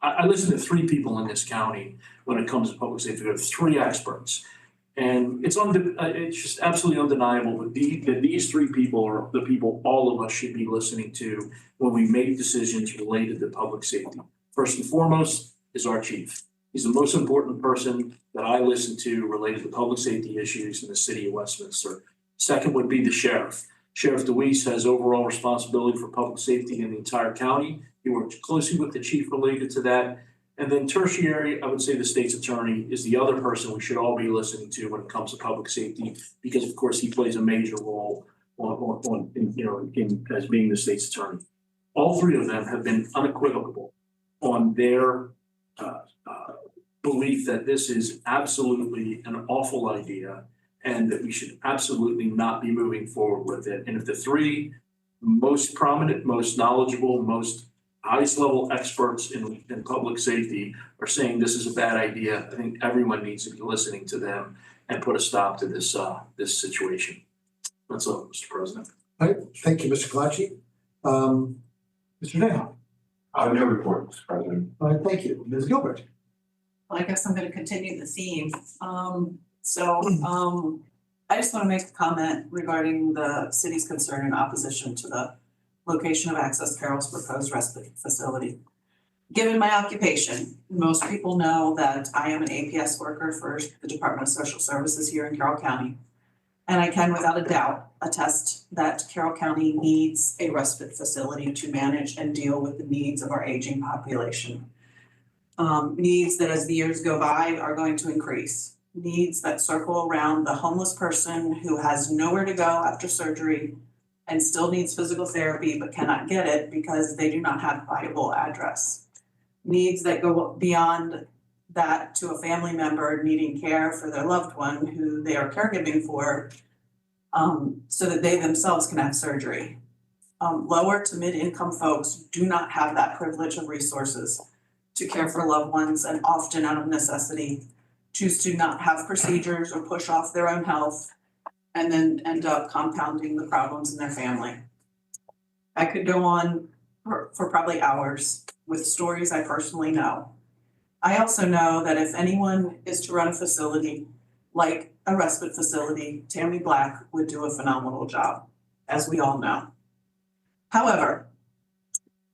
I listen to 3 people in this county when it comes to public safety. We have 3 experts. And it's just absolutely undeniable that these 3 people are the people all of us should be listening to when we make decisions related to public safety. First and foremost is our chief. He's the most important person that I listen to related to public safety issues in the city of Westminster. Second would be the sheriff. Sheriff DeWeese has overall responsibility for public safety in the entire county. He works closely with the chief related to that. And then tertiary, I would say the state's attorney is the other person we should all be listening to when it comes to public safety, because of course he plays a major role as being the state's attorney. All 3 of them have been unequivocal on their belief that this is absolutely an awful idea and that we should absolutely not be moving forward with it. And if the 3 most prominent, most knowledgeable, most highest level experts in public safety are saying this is a bad idea, I think everyone needs to be listening to them and put a stop to this situation. That's all, Mr. President. All right, thank you, Mr. Kavachi. Mr. Nahon. No report, Mr. President. All right, thank you. Ms. Gilbert. I guess I'm gonna continue the theme. I just wanna make a comment regarding the city's concern in opposition to the location of Access Carroll's proposed respite facility. Given my occupation, most people know that I am an APS worker for the Department of Social Services here in Carroll County. And I can without a doubt attest that Carroll County needs a respite facility to manage and deal with the needs of our aging population. Needs that as the years go by are going to increase. Needs that circle around the homeless person who has nowhere to go after surgery and still needs physical therapy but cannot get it because they do not have a viable address. Needs that go beyond that to a family member needing care for their loved one who they are caregiving for, so that they themselves can have surgery. Lower to mid-income folks do not have that privilege of resources to care for loved ones, and often out of necessity choose to not have procedures or push off their own health and then end up compounding the problems in their family. I could go on for probably hours with stories I personally know. I also know that if anyone is to run a facility like a respite facility, Tammy Black would do a phenomenal job, as we all know. However,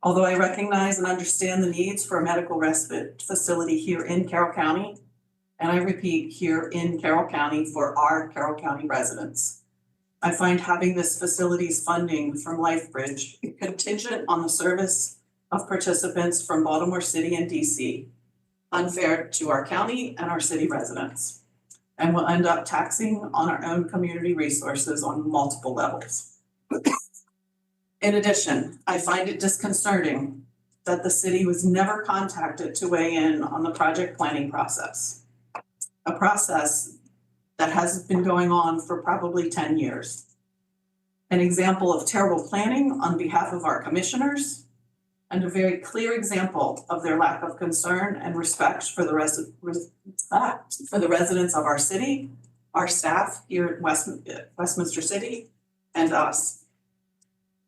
although I recognize and understand the needs for a medical respite facility here in Carroll County, and I repeat, here in Carroll County for our Carroll County residents, I find having this facility's funding from LifeBridge contingent on the service of participants from Baltimore City and DC unfair to our county and our city residents, and will end up taxing on our own community resources on multiple levels. In addition, I find it disconcerting that the city was never contacted to weigh in on the project planning process, a process that has been going on for probably 10 years. An example of terrible planning on behalf of our commissioners, and a very clear example of their lack of concern and respect for the residents of our city, our staff here at Westminster City, and us.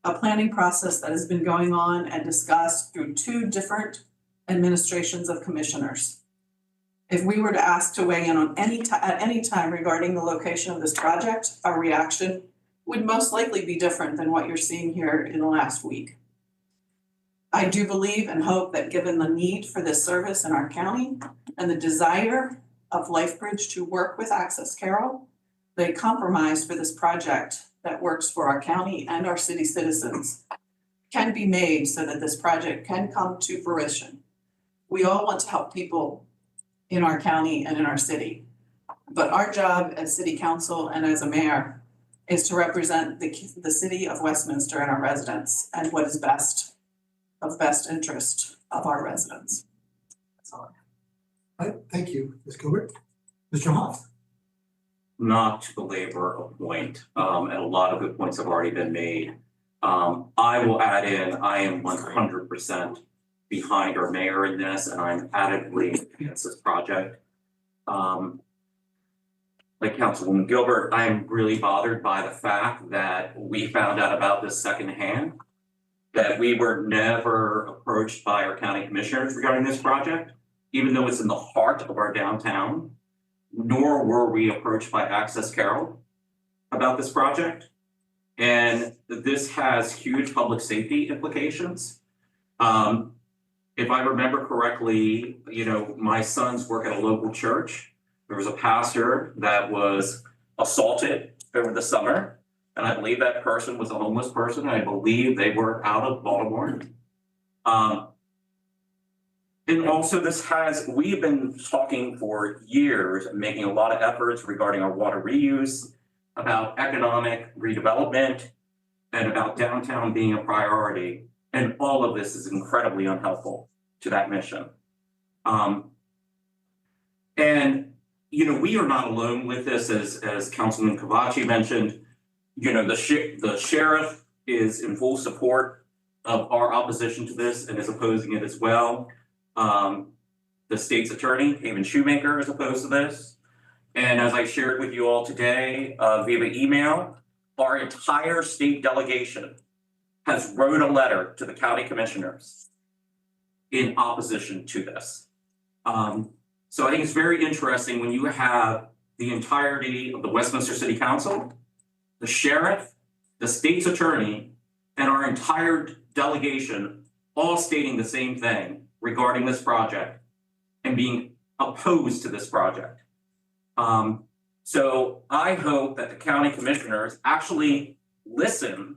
A planning process that has been going on and discussed through 2 different administrations of commissioners. If we were to ask to weigh in on at any time regarding the location of this project, our reaction would most likely be different than what you're seeing here in the last week. I do believe and hope that given the need for this service in our county and the desire of LifeBridge to work with Access Carroll, they compromise for this project that works for our county and our city citizens can be made so that this project can come to fruition. We all want to help people in our county and in our city, but our job as city council and as a mayor is to represent the city of Westminster and our residents and what is best interest of our residents. That's all. All right, thank you, Ms. Gilbert. Mr. Hoff. Not to belabor a point, and a lot of good points have already been made. I will add in, I am 100% behind our mayor in this, and I'm adamantly against this project. Like Councilwoman Gilbert, I'm really bothered by the fact that we found out about this secondhand, that we were never approached by our county commissioners regarding this project, even though it's in the heart of our downtown, nor were we approached by Access Carroll about this project. And this has huge public safety implications. If I remember correctly, my sons work at a local church. There was a pastor that was assaulted over the summer, and I believe that person was a homeless person. I believe they were out of Baltimore. And also we've been talking for years, making a lot of efforts regarding our water reuse, about economic redevelopment, and about downtown being a priority. And all of this is incredibly unhelpful to that mission. We are not alone with this, as Councilman Cavacci mentioned. The sheriff is in full support of our opposition to this and is opposing it as well. The state's attorney, Haven Shoemaker, is opposed to this. And as I shared with you all today via email, our entire state delegation has wrote a letter to the county commissioners in opposition to this. So I think it's very interesting when you have the entirety of the Westminster City Council, the sheriff, the state's attorney, and our entire delegation all stating the same thing regarding this project and being opposed to this project. So I hope that the county commissioners actually listen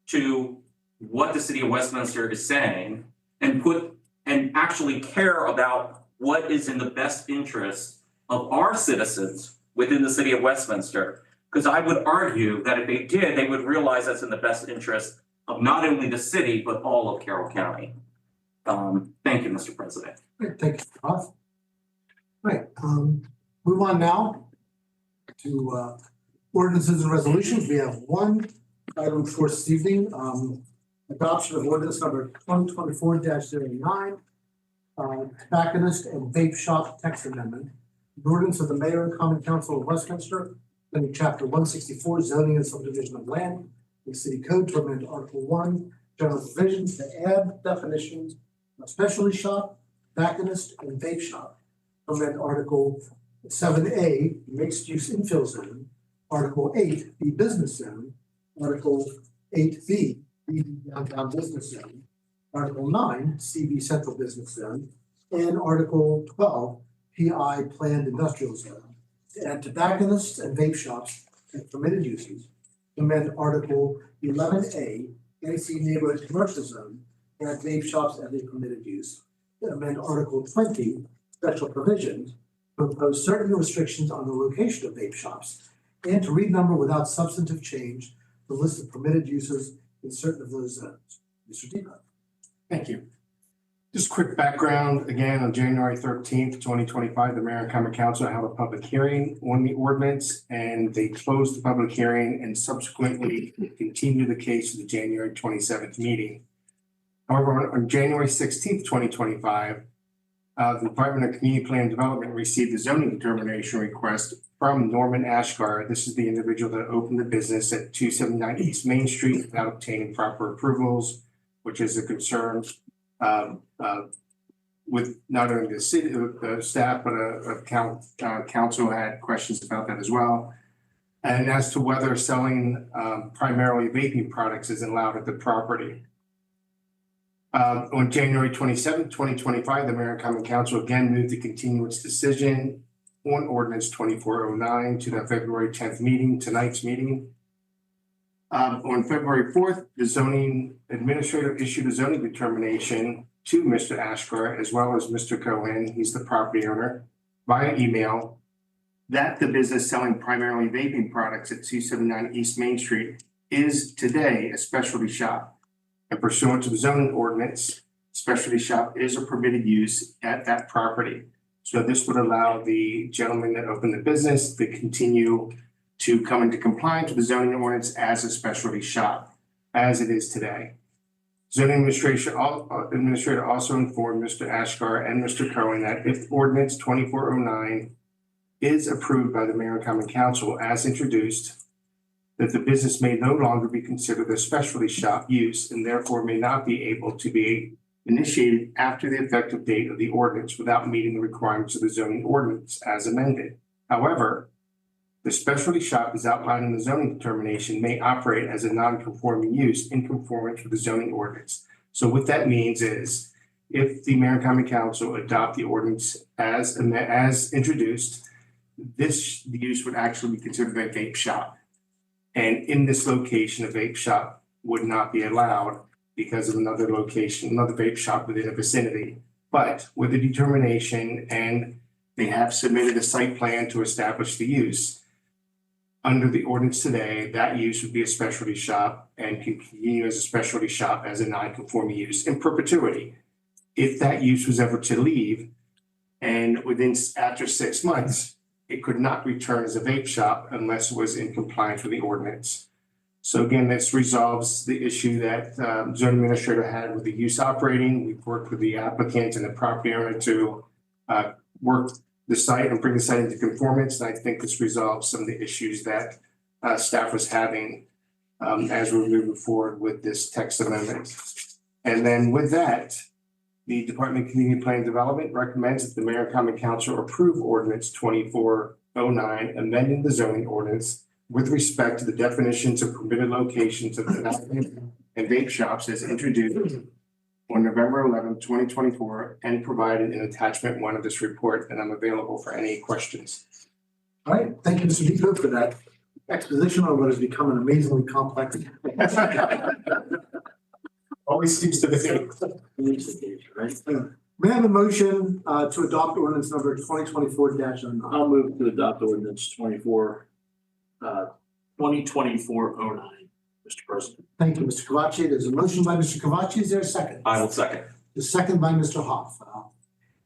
to what the city of Westminster is saying and actually care about what is in the best interest of our citizens within the city of Westminster. Because I would argue that if they did, they would realize that's in the best interest of not only the city, but all of Carroll County. Thank you, Mr. President. Great, thank you, Mr. Hoff. Right, move on now to ordinances and resolutions. We have one item for this evening, adoption of ordinance number 2024-09, tobacconist and vape shop text amendment. An ordinance of the Mayor and Common Council of Westminster, under Chapter 164, zoning and subdivision of land, the city code to amend Article 1, general provisions to add definitions of specialty shop, tobacconist, and vape shop. Amend Article 7A, mixed use infill zone, Article 8, the business zone, Article 8B, the downtown business zone, Article 9, CB central business zone, and Article 12, PI planned industrial zone. To add tobacconists and vape shops and permitted uses. Amend Article 11A, NC neighborhood commercial zone, add vape shops as a permitted use. Amend Article 20, special provisions, to impose certain restrictions on the location of vape shops, and to renumber without substantive change the list of permitted uses in certain of those zones. Mr. Depot. Thank you. Just quick background, again, on January 13th, 2025, the Mayor and Common Council held a public hearing on the ordinance, and they closed the public hearing and subsequently continued the case to the January 27th meeting. However, on January 16th, 2025, the Department of Community Plan Development received a zoning determination request from Norman Ashgar. This is the individual that opened the business at 279 East Main Street without obtaining proper approvals, which is a concern with not only the city, staff, but council had questions about that as well. And as to whether selling primarily vaping products is allowed at the property. On January 27th, 2025, the Mayor and Common Council again moved to continue its decision on ordinance 2409 to the February 10th meeting, tonight's meeting. On February 4th, the zoning administrator issued a zoning determination to Mr. Ashgar as well as Mr. Cohen, he's the property owner, via email that the business selling primarily vaping products at 279 East Main Street is today a specialty shop. And pursuant to the zoning ordinance, specialty shop is a permitted use at that property. So this would allow the gentleman that opened the business to continue to come into compliance with the zoning ordinance as a specialty shop, as it is today. Zoning administrator also informed Mr. Ashgar and Mr. Cohen that if ordinance 2409 is approved by the Mayor and Common Council as introduced, that the business may no longer be considered a specialty shop use and therefore may not be able to be initiated after the effective date of the ordinance without meeting the requirements of the zoning ordinance as amended. However, the specialty shop as outlined in the zoning determination may operate as a non-conforming use in conformance with the zoning ordinance. So what that means is if the Mayor and Common Council adopt the ordinance as introduced, this use would actually be considered a vape shop. And in this location, a vape shop would not be allowed because of another location, another vape shop within the vicinity. But with the determination, and they have submitted a site plan to establish the use, under the ordinance today, that use would be a specialty shop and continue as a specialty shop as a non-conforming use in perpetuity. If that use was ever to leave and after 6 months, it could not return as a vape shop unless it was in compliance with the ordinance. So again, this resolves the issue that zoning administrator had with the use operating. We've worked with the applicant and the property owner to work the site and bring the site into conformance. And I think this resolves some of the issues that staff was having as we're moving forward with this text amendment. And then with that, the Department of Community Plan Development recommends that the Mayor and Common Council approve ordinance 2409, amending the zoning ordinance with respect to the definitions of permitted locations of tobacco and vape shops as introduced on November 11, 2024, and provided in attachment 1 of this report, and I'm available for any questions. All right, thank you, Mr. Depot, for that exposition on what has become an amazingly complex. Always seems to be. May I have a motion to adopt ordinance number 2024-09? I'll move to adopt ordinance 2024-09, Mr. President. Thank you, Mr. Cavacci. There's a motion by Mr. Cavacci. Is there a second? I will second. The second by Mr. Hoff.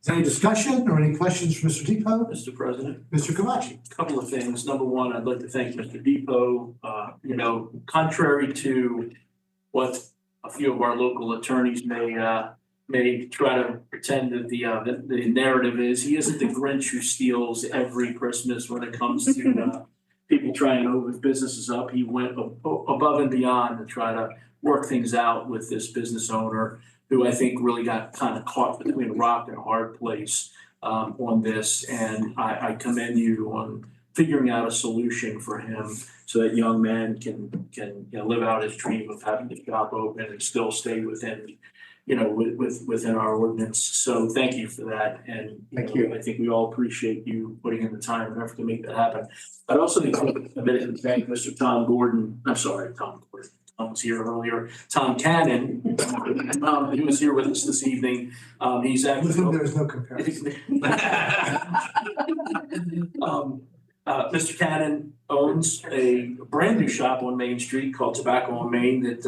Is there any discussion or any questions for Mr. Depot? Mr. President. Mr. Kavachi? Couple of things. Number one, I'd like to thank Mr. Depot. Contrary to what a few of our local attorneys may try to pretend that the narrative is, he isn't the Grinch who steals every Christmas when it comes to people trying to open businesses up. He went above and beyond to try to work things out with this business owner, who I think really got kind of caught between a rock and a hard place on this. And I commend you on figuring out a solution for him so that young man can live out his dream of having the shop open and still stay within, within our ordinance. So thank you for that. And Thank you. I think we all appreciate you putting in the time and effort to make that happen. I'd also need to admit to thank Mr. Tom Gordon. I'm sorry, Tom Gordon. Tom was here earlier. Tom Cannon, he was here with us this evening. He's actually. With whom there is no comparison. Mr. Cannon owns a brand new shop on Main Street called Tobacco on Main that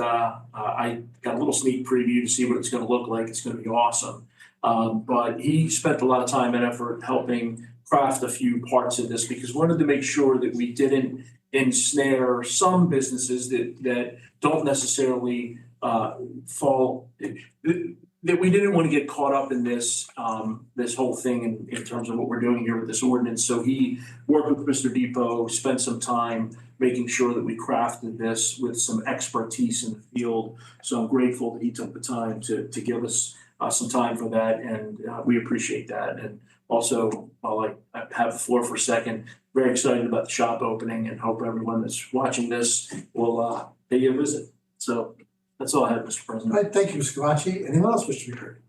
I got a little sneak preview to see what it's going to look like. It's going to be awesome. But he spent a lot of time and effort helping craft a few parts of this because we wanted to make sure that we didn't ensnare some businesses that don't necessarily fall, that we didn't want to get caught up in this whole thing in terms of what we're doing here with this ordinance. So he worked with Mr. Depot, spent some time making sure that we crafted this with some expertise in the field. So I'm grateful that he took the time to give us some time for that, and we appreciate that. And also, while I have the floor for a second, very excited about the shop opening and hope everyone that's watching this will pay you a visit. So that's all I have, Mr. President. All right, thank you, Mr. Kavachi. Anyone else wish to be heard?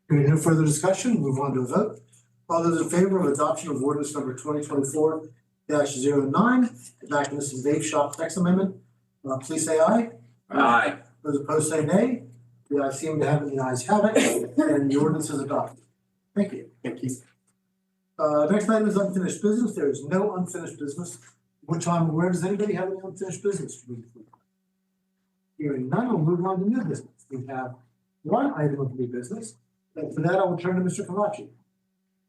Hearing no further discussion, move on to a vote. All those in favor of adoption of ordinance number 2024-09, enacting this vape shop tax amendment, please say aye. Aye. Those opposed say nay. The ayes seem to have it, the ayes have it, and the ordinance is adopted. Thank you. Thank you. Next item is unfinished business. There is no unfinished business. Which I'm aware, does anybody have any unfinished business? Hearing none, we'll move on to new business. We have one item of new business. And for that, I will turn to Mr. Kavachi.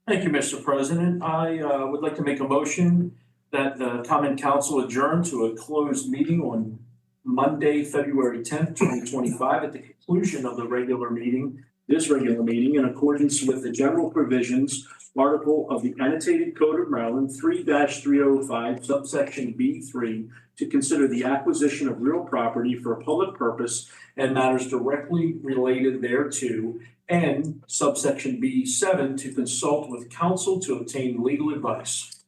Thank you, Mr. President. I would like to make a motion that the Common Council adjourn to a closed meeting on Monday, February 10th, 2025, at the conclusion of this regular meeting, in accordance with the general provisions article of the annotated Code of Maryland 3-305 subsection B3 to consider the acquisition of real property for a public purpose and matters directly related thereto, and subsection B7 to consult with counsel to obtain legal advice.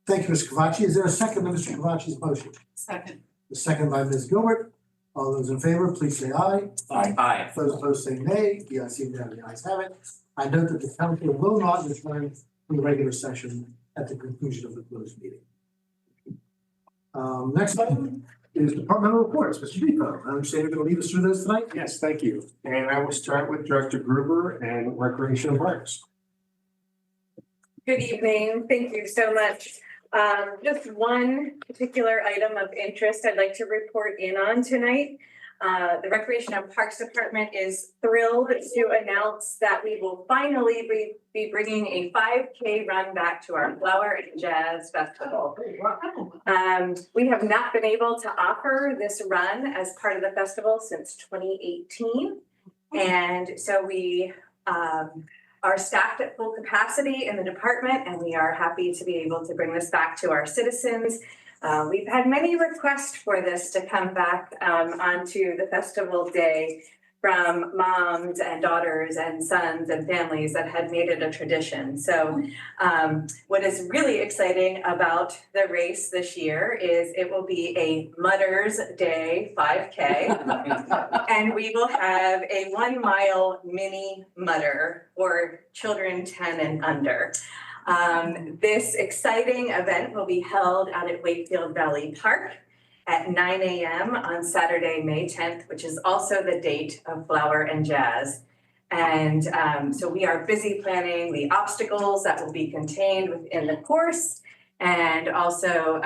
Thank you, Mr. Kavachi. Is there a second to Mr. Kavachi's motion? Second. The second by Ms. Gilbert. All those in favor, please say aye. Aye. Those opposed say nay. The ayes seem to have the ayes have it. I note that the council will not return to the regular session at the conclusion of the closed meeting. Next item is departmental reports. Mr. Depot, I understand you're going to lead us through those tonight? Yes, thank you. And I will start with Director Gruber and Recreation and Parks. Good evening. Thank you so much. Just one particular item of interest I'd like to report in on tonight. The Recreation and Parks Department is thrilled to announce that we will finally be bringing a 5K run back to our Flower and Jazz Festival. We have not been able to offer this run as part of the festival since 2018. And so we are staffed at full capacity in the department, and we are happy to be able to bring this back to our citizens. We've had many requests for this to come back onto the festival day from moms and daughters and sons and families that had made it a tradition. So what is really exciting about the race this year is it will be a Mudders Day 5K, and we will have a 1 mile mini mudder for children 10 and under. This exciting event will be held out at Wakefield Valley Park at 9 a.m. on Saturday, May 10th, which is also the date of Flower and Jazz. And so we are busy planning the obstacles that will be contained within the course, and also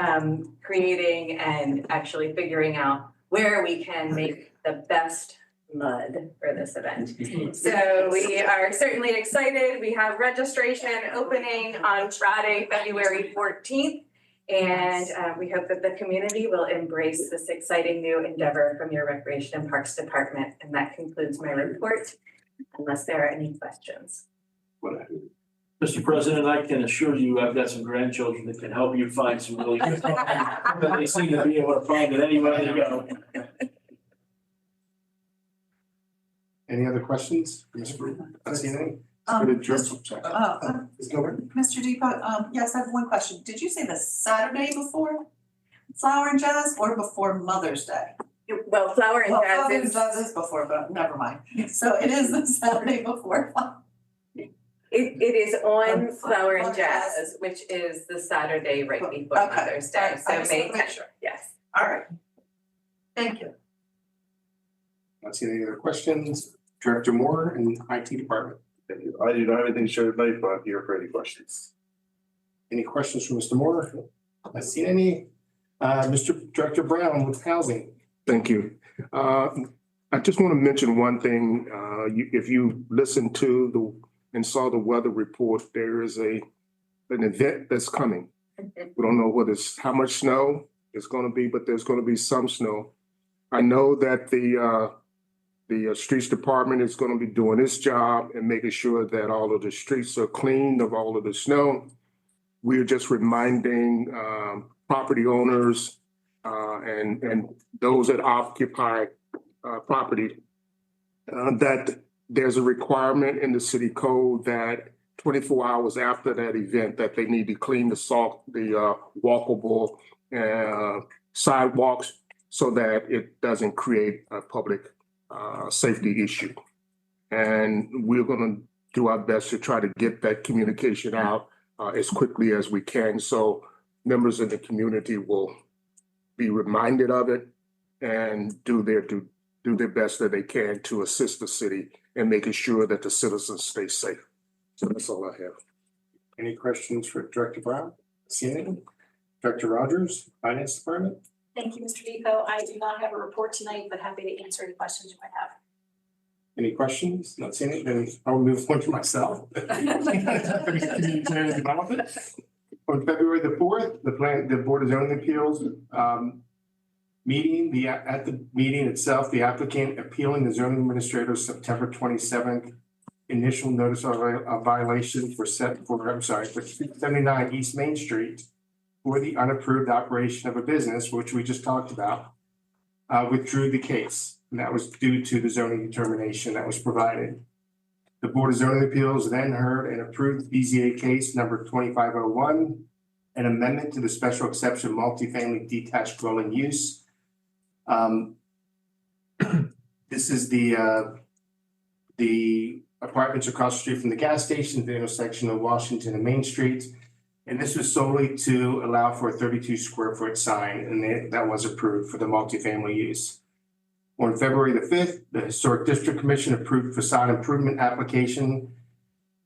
creating and actually figuring out where we can make the best mud for this event. So we are certainly excited. We have registration opening on Friday, February 14th. And we hope that the community will embrace this exciting new endeavor from your Recreation and Parks Department. And that concludes my report, unless there are any questions. Mr. President, I can assure you, I've got some grandchildren that can help you find some really good stuff. But they seem to be able to find it anywhere they go. Any other questions? Ms. Brewer? Not seeing any? Ms. Gilbert? Mr. Depot, yes, I have one question. Did you say the Saturday before Flower and Jazz or before Mother's Day? Well, Flower and Well, Jazz Flower and is, Jazz is before, but never mind. So it is the Saturday before. it is on On Flower and Flower Jazz. Jazz, which is the Saturday right before Okay. Mother's Day. I So just May wanna make 10th, sure. yes. All right. Thank you. Not seeing any other questions? Director Moore and IT Department. Thank you. I do not have anything to share tonight, but I'm here for any questions. Any questions from Mr. Moore? Not seeing any. Mr. Director Brown with Housing. Thank you. I just want to mention one thing. If you listened to and saw the weather report, there is an event that's coming. We don't know how much snow it's going to be, but there's going to be some snow. I know that the streets department is going to be doing its job and making sure that all of the streets are clean of all of the snow. We're just reminding property owners and those that occupy property that there's a requirement in the city code that 24 hours after that event that they need to clean the walkable sidewalks so that it doesn't create a public safety issue. And we're going to do our best to try to get that communication out as quickly as we can. So members of the community will be reminded of it and do their best that they can to assist the city in making sure that the citizens stay safe. So that's all I have. Any questions for Director Brown? See any? Director Rogers, Finance Department? Thank you, Mr. Depot. I do not have a report tonight, but happy to answer any questions you might have. Any questions? Not seeing it, then I'll move on to myself. Community Development. On February the 4th, the Board of Zoning Appeals meeting, at the meeting itself, the applicant appealing the zoning administrator's September 27th initial notice of a violation for 79 East Main Street for the unapproved operation of a business, which we just talked about, withdrew the case. And that was due to the zoning determination that was provided. The Board of Zoning Appeals then heard and approved BZA case number 2501, an amendment to the special exception multifamily detached dwelling use. This is the apartments across the street from the gas station, the intersection of Washington and Main Street. And this was solely to allow for a 32 square foot sign, and that was approved for the multifamily use. On February the 5th, the Historic District Commission approved facade improvement application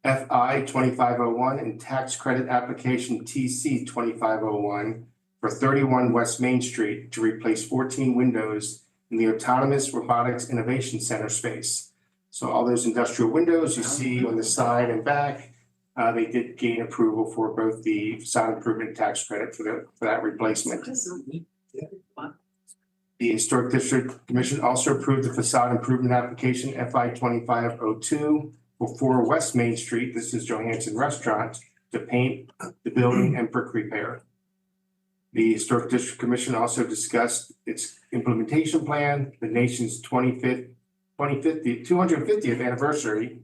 FI 2501 and tax credit application TC 2501 for 31 West Main Street to replace 14 windows in the Autonomous Robotics Innovation Center space. So all those industrial windows you see on the side and back, they did gain approval for both the facade improvement tax credit for that replacement. The Historic District Commission also approved the facade improvement application FI 2502 for 4 West Main Street. This is Johansson Restaurant to paint the building and brick repair. The Historic District Commission also discussed its implementation plan, the nation's 250th anniversary,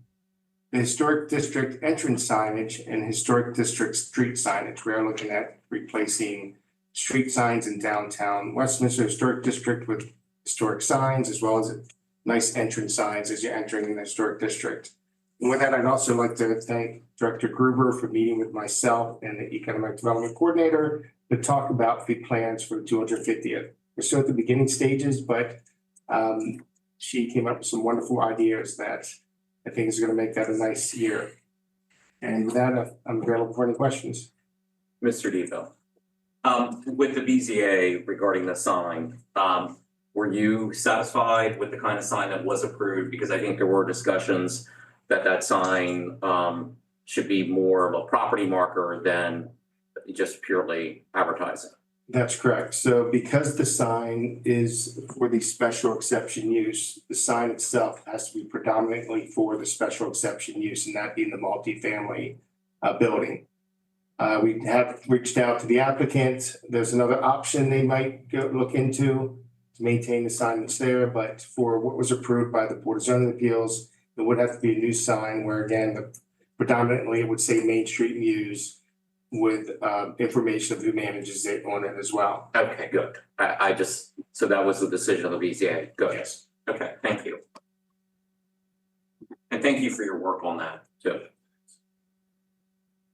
the Historic District entrance signage, and Historic District street signage. We are looking at replacing street signs in downtown Westminster Historic District with historic signs, as well as nice entrance signs as you're entering the Historic District. And with that, I'd also like to thank Director Gruber for meeting with myself and the Economic Development Coordinator to talk about the plans for the 250th. We're still at the beginning stages, but she came up with some wonderful ideas that I think is going to make that a nice year. And with that, I'm available for any questions. Mr. Depot. With the BZA regarding the sign, Were you satisfied with the kind of sign that was approved? Because I think there were discussions that that sign should be more of a property marker than just purely advertising. That's correct. So because the sign is for the special exception use, the sign itself has to be predominantly for the special exception use, and that being the multifamily building. We have reached out to the applicant. There's another option they might go look into to maintain the sign that's there, but for what was approved by the Board of Zoning Appeals, it would have to be a new sign where again, predominantly it would say Main Street Muse with information of who manages it on it as well. Okay, good. I just, so that was the decision of the BZA. Good. Yes. Okay, thank you. And thank you for your work on that too.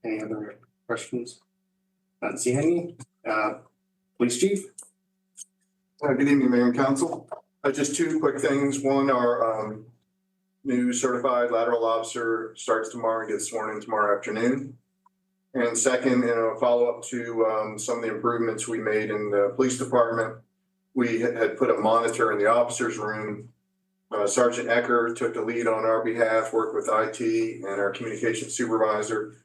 Any other questions? Not seeing any. Police Chief? Good evening, Mayor and Council. Just two quick things. One, our new certified lateral officer starts tomorrow and gets sworn in tomorrow afternoon. And second, in a follow-up to some of the improvements we made in the police department, we had put a monitor in the officer's room. Sergeant Ecker took the lead on our behalf, worked with IT and our communications supervisor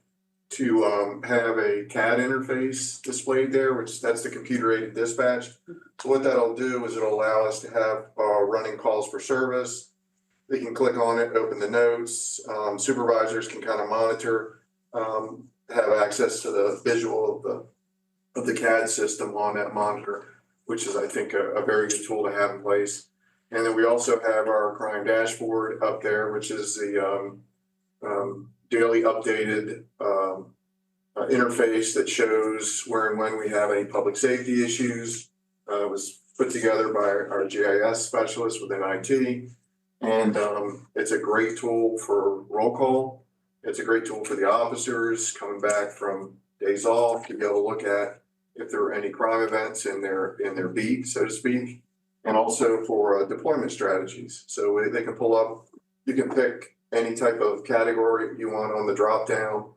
to have a CAD interface displayed there, which that's the computer-aided dispatch. So what that'll do is it'll allow us to have running calls for service. They can click on it, open the notes. Supervisors can kind of monitor, have access to the visual of the CAD system on that monitor, which is, I think, a very good tool to have in place. And then we also have our crime dashboard up there, which is the daily updated interface that shows where and when we have any public safety issues. It was put together by our GIS specialist within IT. And it's a great tool for roll call. It's a great tool for the officers coming back from days off to be able to look at if there are any crime events in their beat, so to speak, and also for deployment strategies. So they can pull up, you can pick any type of category you want on the drop down,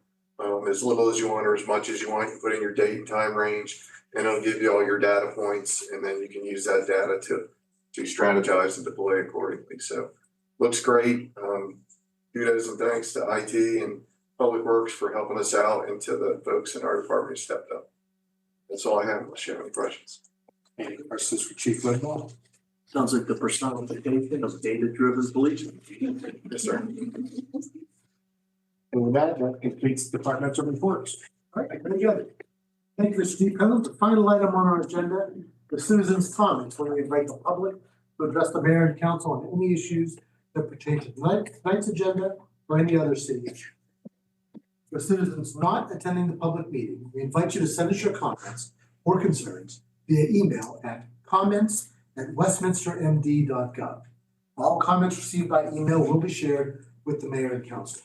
as little as you want or as much as you want. You put in your date and time range, and it'll give you all your data points, and then you can use that data to strategize and deploy accordingly. So looks great. Kudos and thanks to IT and Public Works for helping us out and to the folks in our department who stepped up. That's all I have unless you have any questions. Any questions for Chief Lidwell? Sounds like the personification of data-driven policing. Yes, sir. And with that completes departmental reports. All right, very good. Thank you, Steve. The final item on our agenda, the citizens' comments, where we invite the public to address the mayor and council on any issues that pertain to tonight's agenda or any other city issue. For citizens not attending the public meeting, we invite you to send us your comments or concerns via email at comments@westminstermd.gov. All comments received by email will be shared with the mayor and council.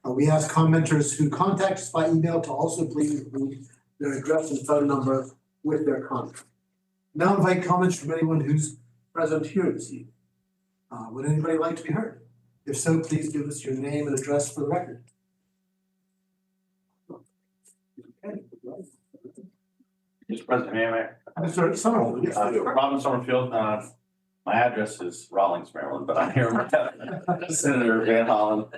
We ask commenters who contact us by email to also please include their address and phone number with their comment. Now invite comments from anyone who's present here this evening. Would anybody like to be heard? If so, please give us your name and address for the record. Mr. President, Mayor. Mr. Summerfield. Yes. Robin Summerfield, my address is Rawlings, Maryland, but I'm here with Senator Van Hollen.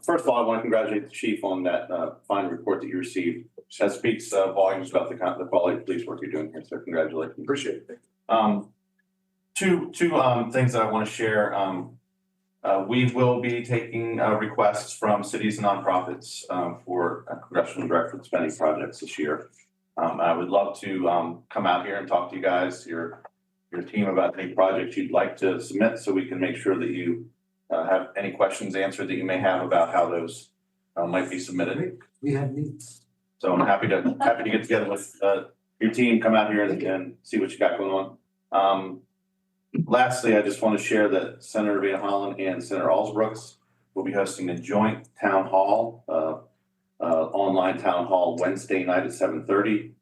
First of all, I want to congratulate the chief on that fine report that you received. That speaks volumes about the quality of police work you're doing here, so congratulations. Appreciate it. Two things that I want to share. We will be taking requests from cities and nonprofits for congressional directed spending projects this year. I would love to come out here and talk to you guys, your team, about any projects you'd like to submit, so we can make sure that you have any questions answered that you may have about how those might be submitted. We have needs. So I'm happy to get together with your team, come out here and see what you got going on. Lastly, I just want to share that Senator Van Hollen and Senator Alsbrooks will be hosting a joint town hall, online town hall Wednesday night at 7:30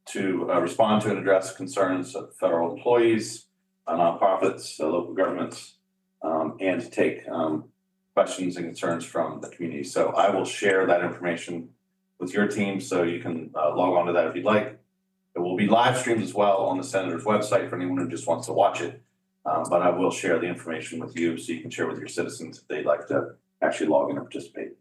to respond to and address concerns of federal employees, nonprofits, local governments, and to take questions and concerns from the community. So I will share that information with your team, so you can log on to that if you'd like. It will be live streamed as well on the senator's website for anyone who just wants to watch it. But I will share the information with you so you can share with your citizens if they'd like to actually log in and participate.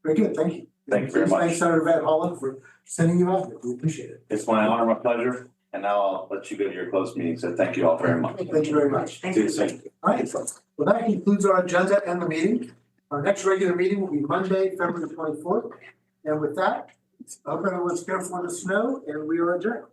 Very good, thank you. Thank you very much. Thanks, Senator Van Hollen, for sending you out there. We appreciate it. It's my honor, my pleasure. And now I'll let you go to your closed meeting. So thank you all very much. Thank you very much. See you soon. All right, well, that concludes our agenda and the meeting. Our next regular meeting will be Monday, February 24th. And with that, I hope everyone's careful in the snow and we are adjourned.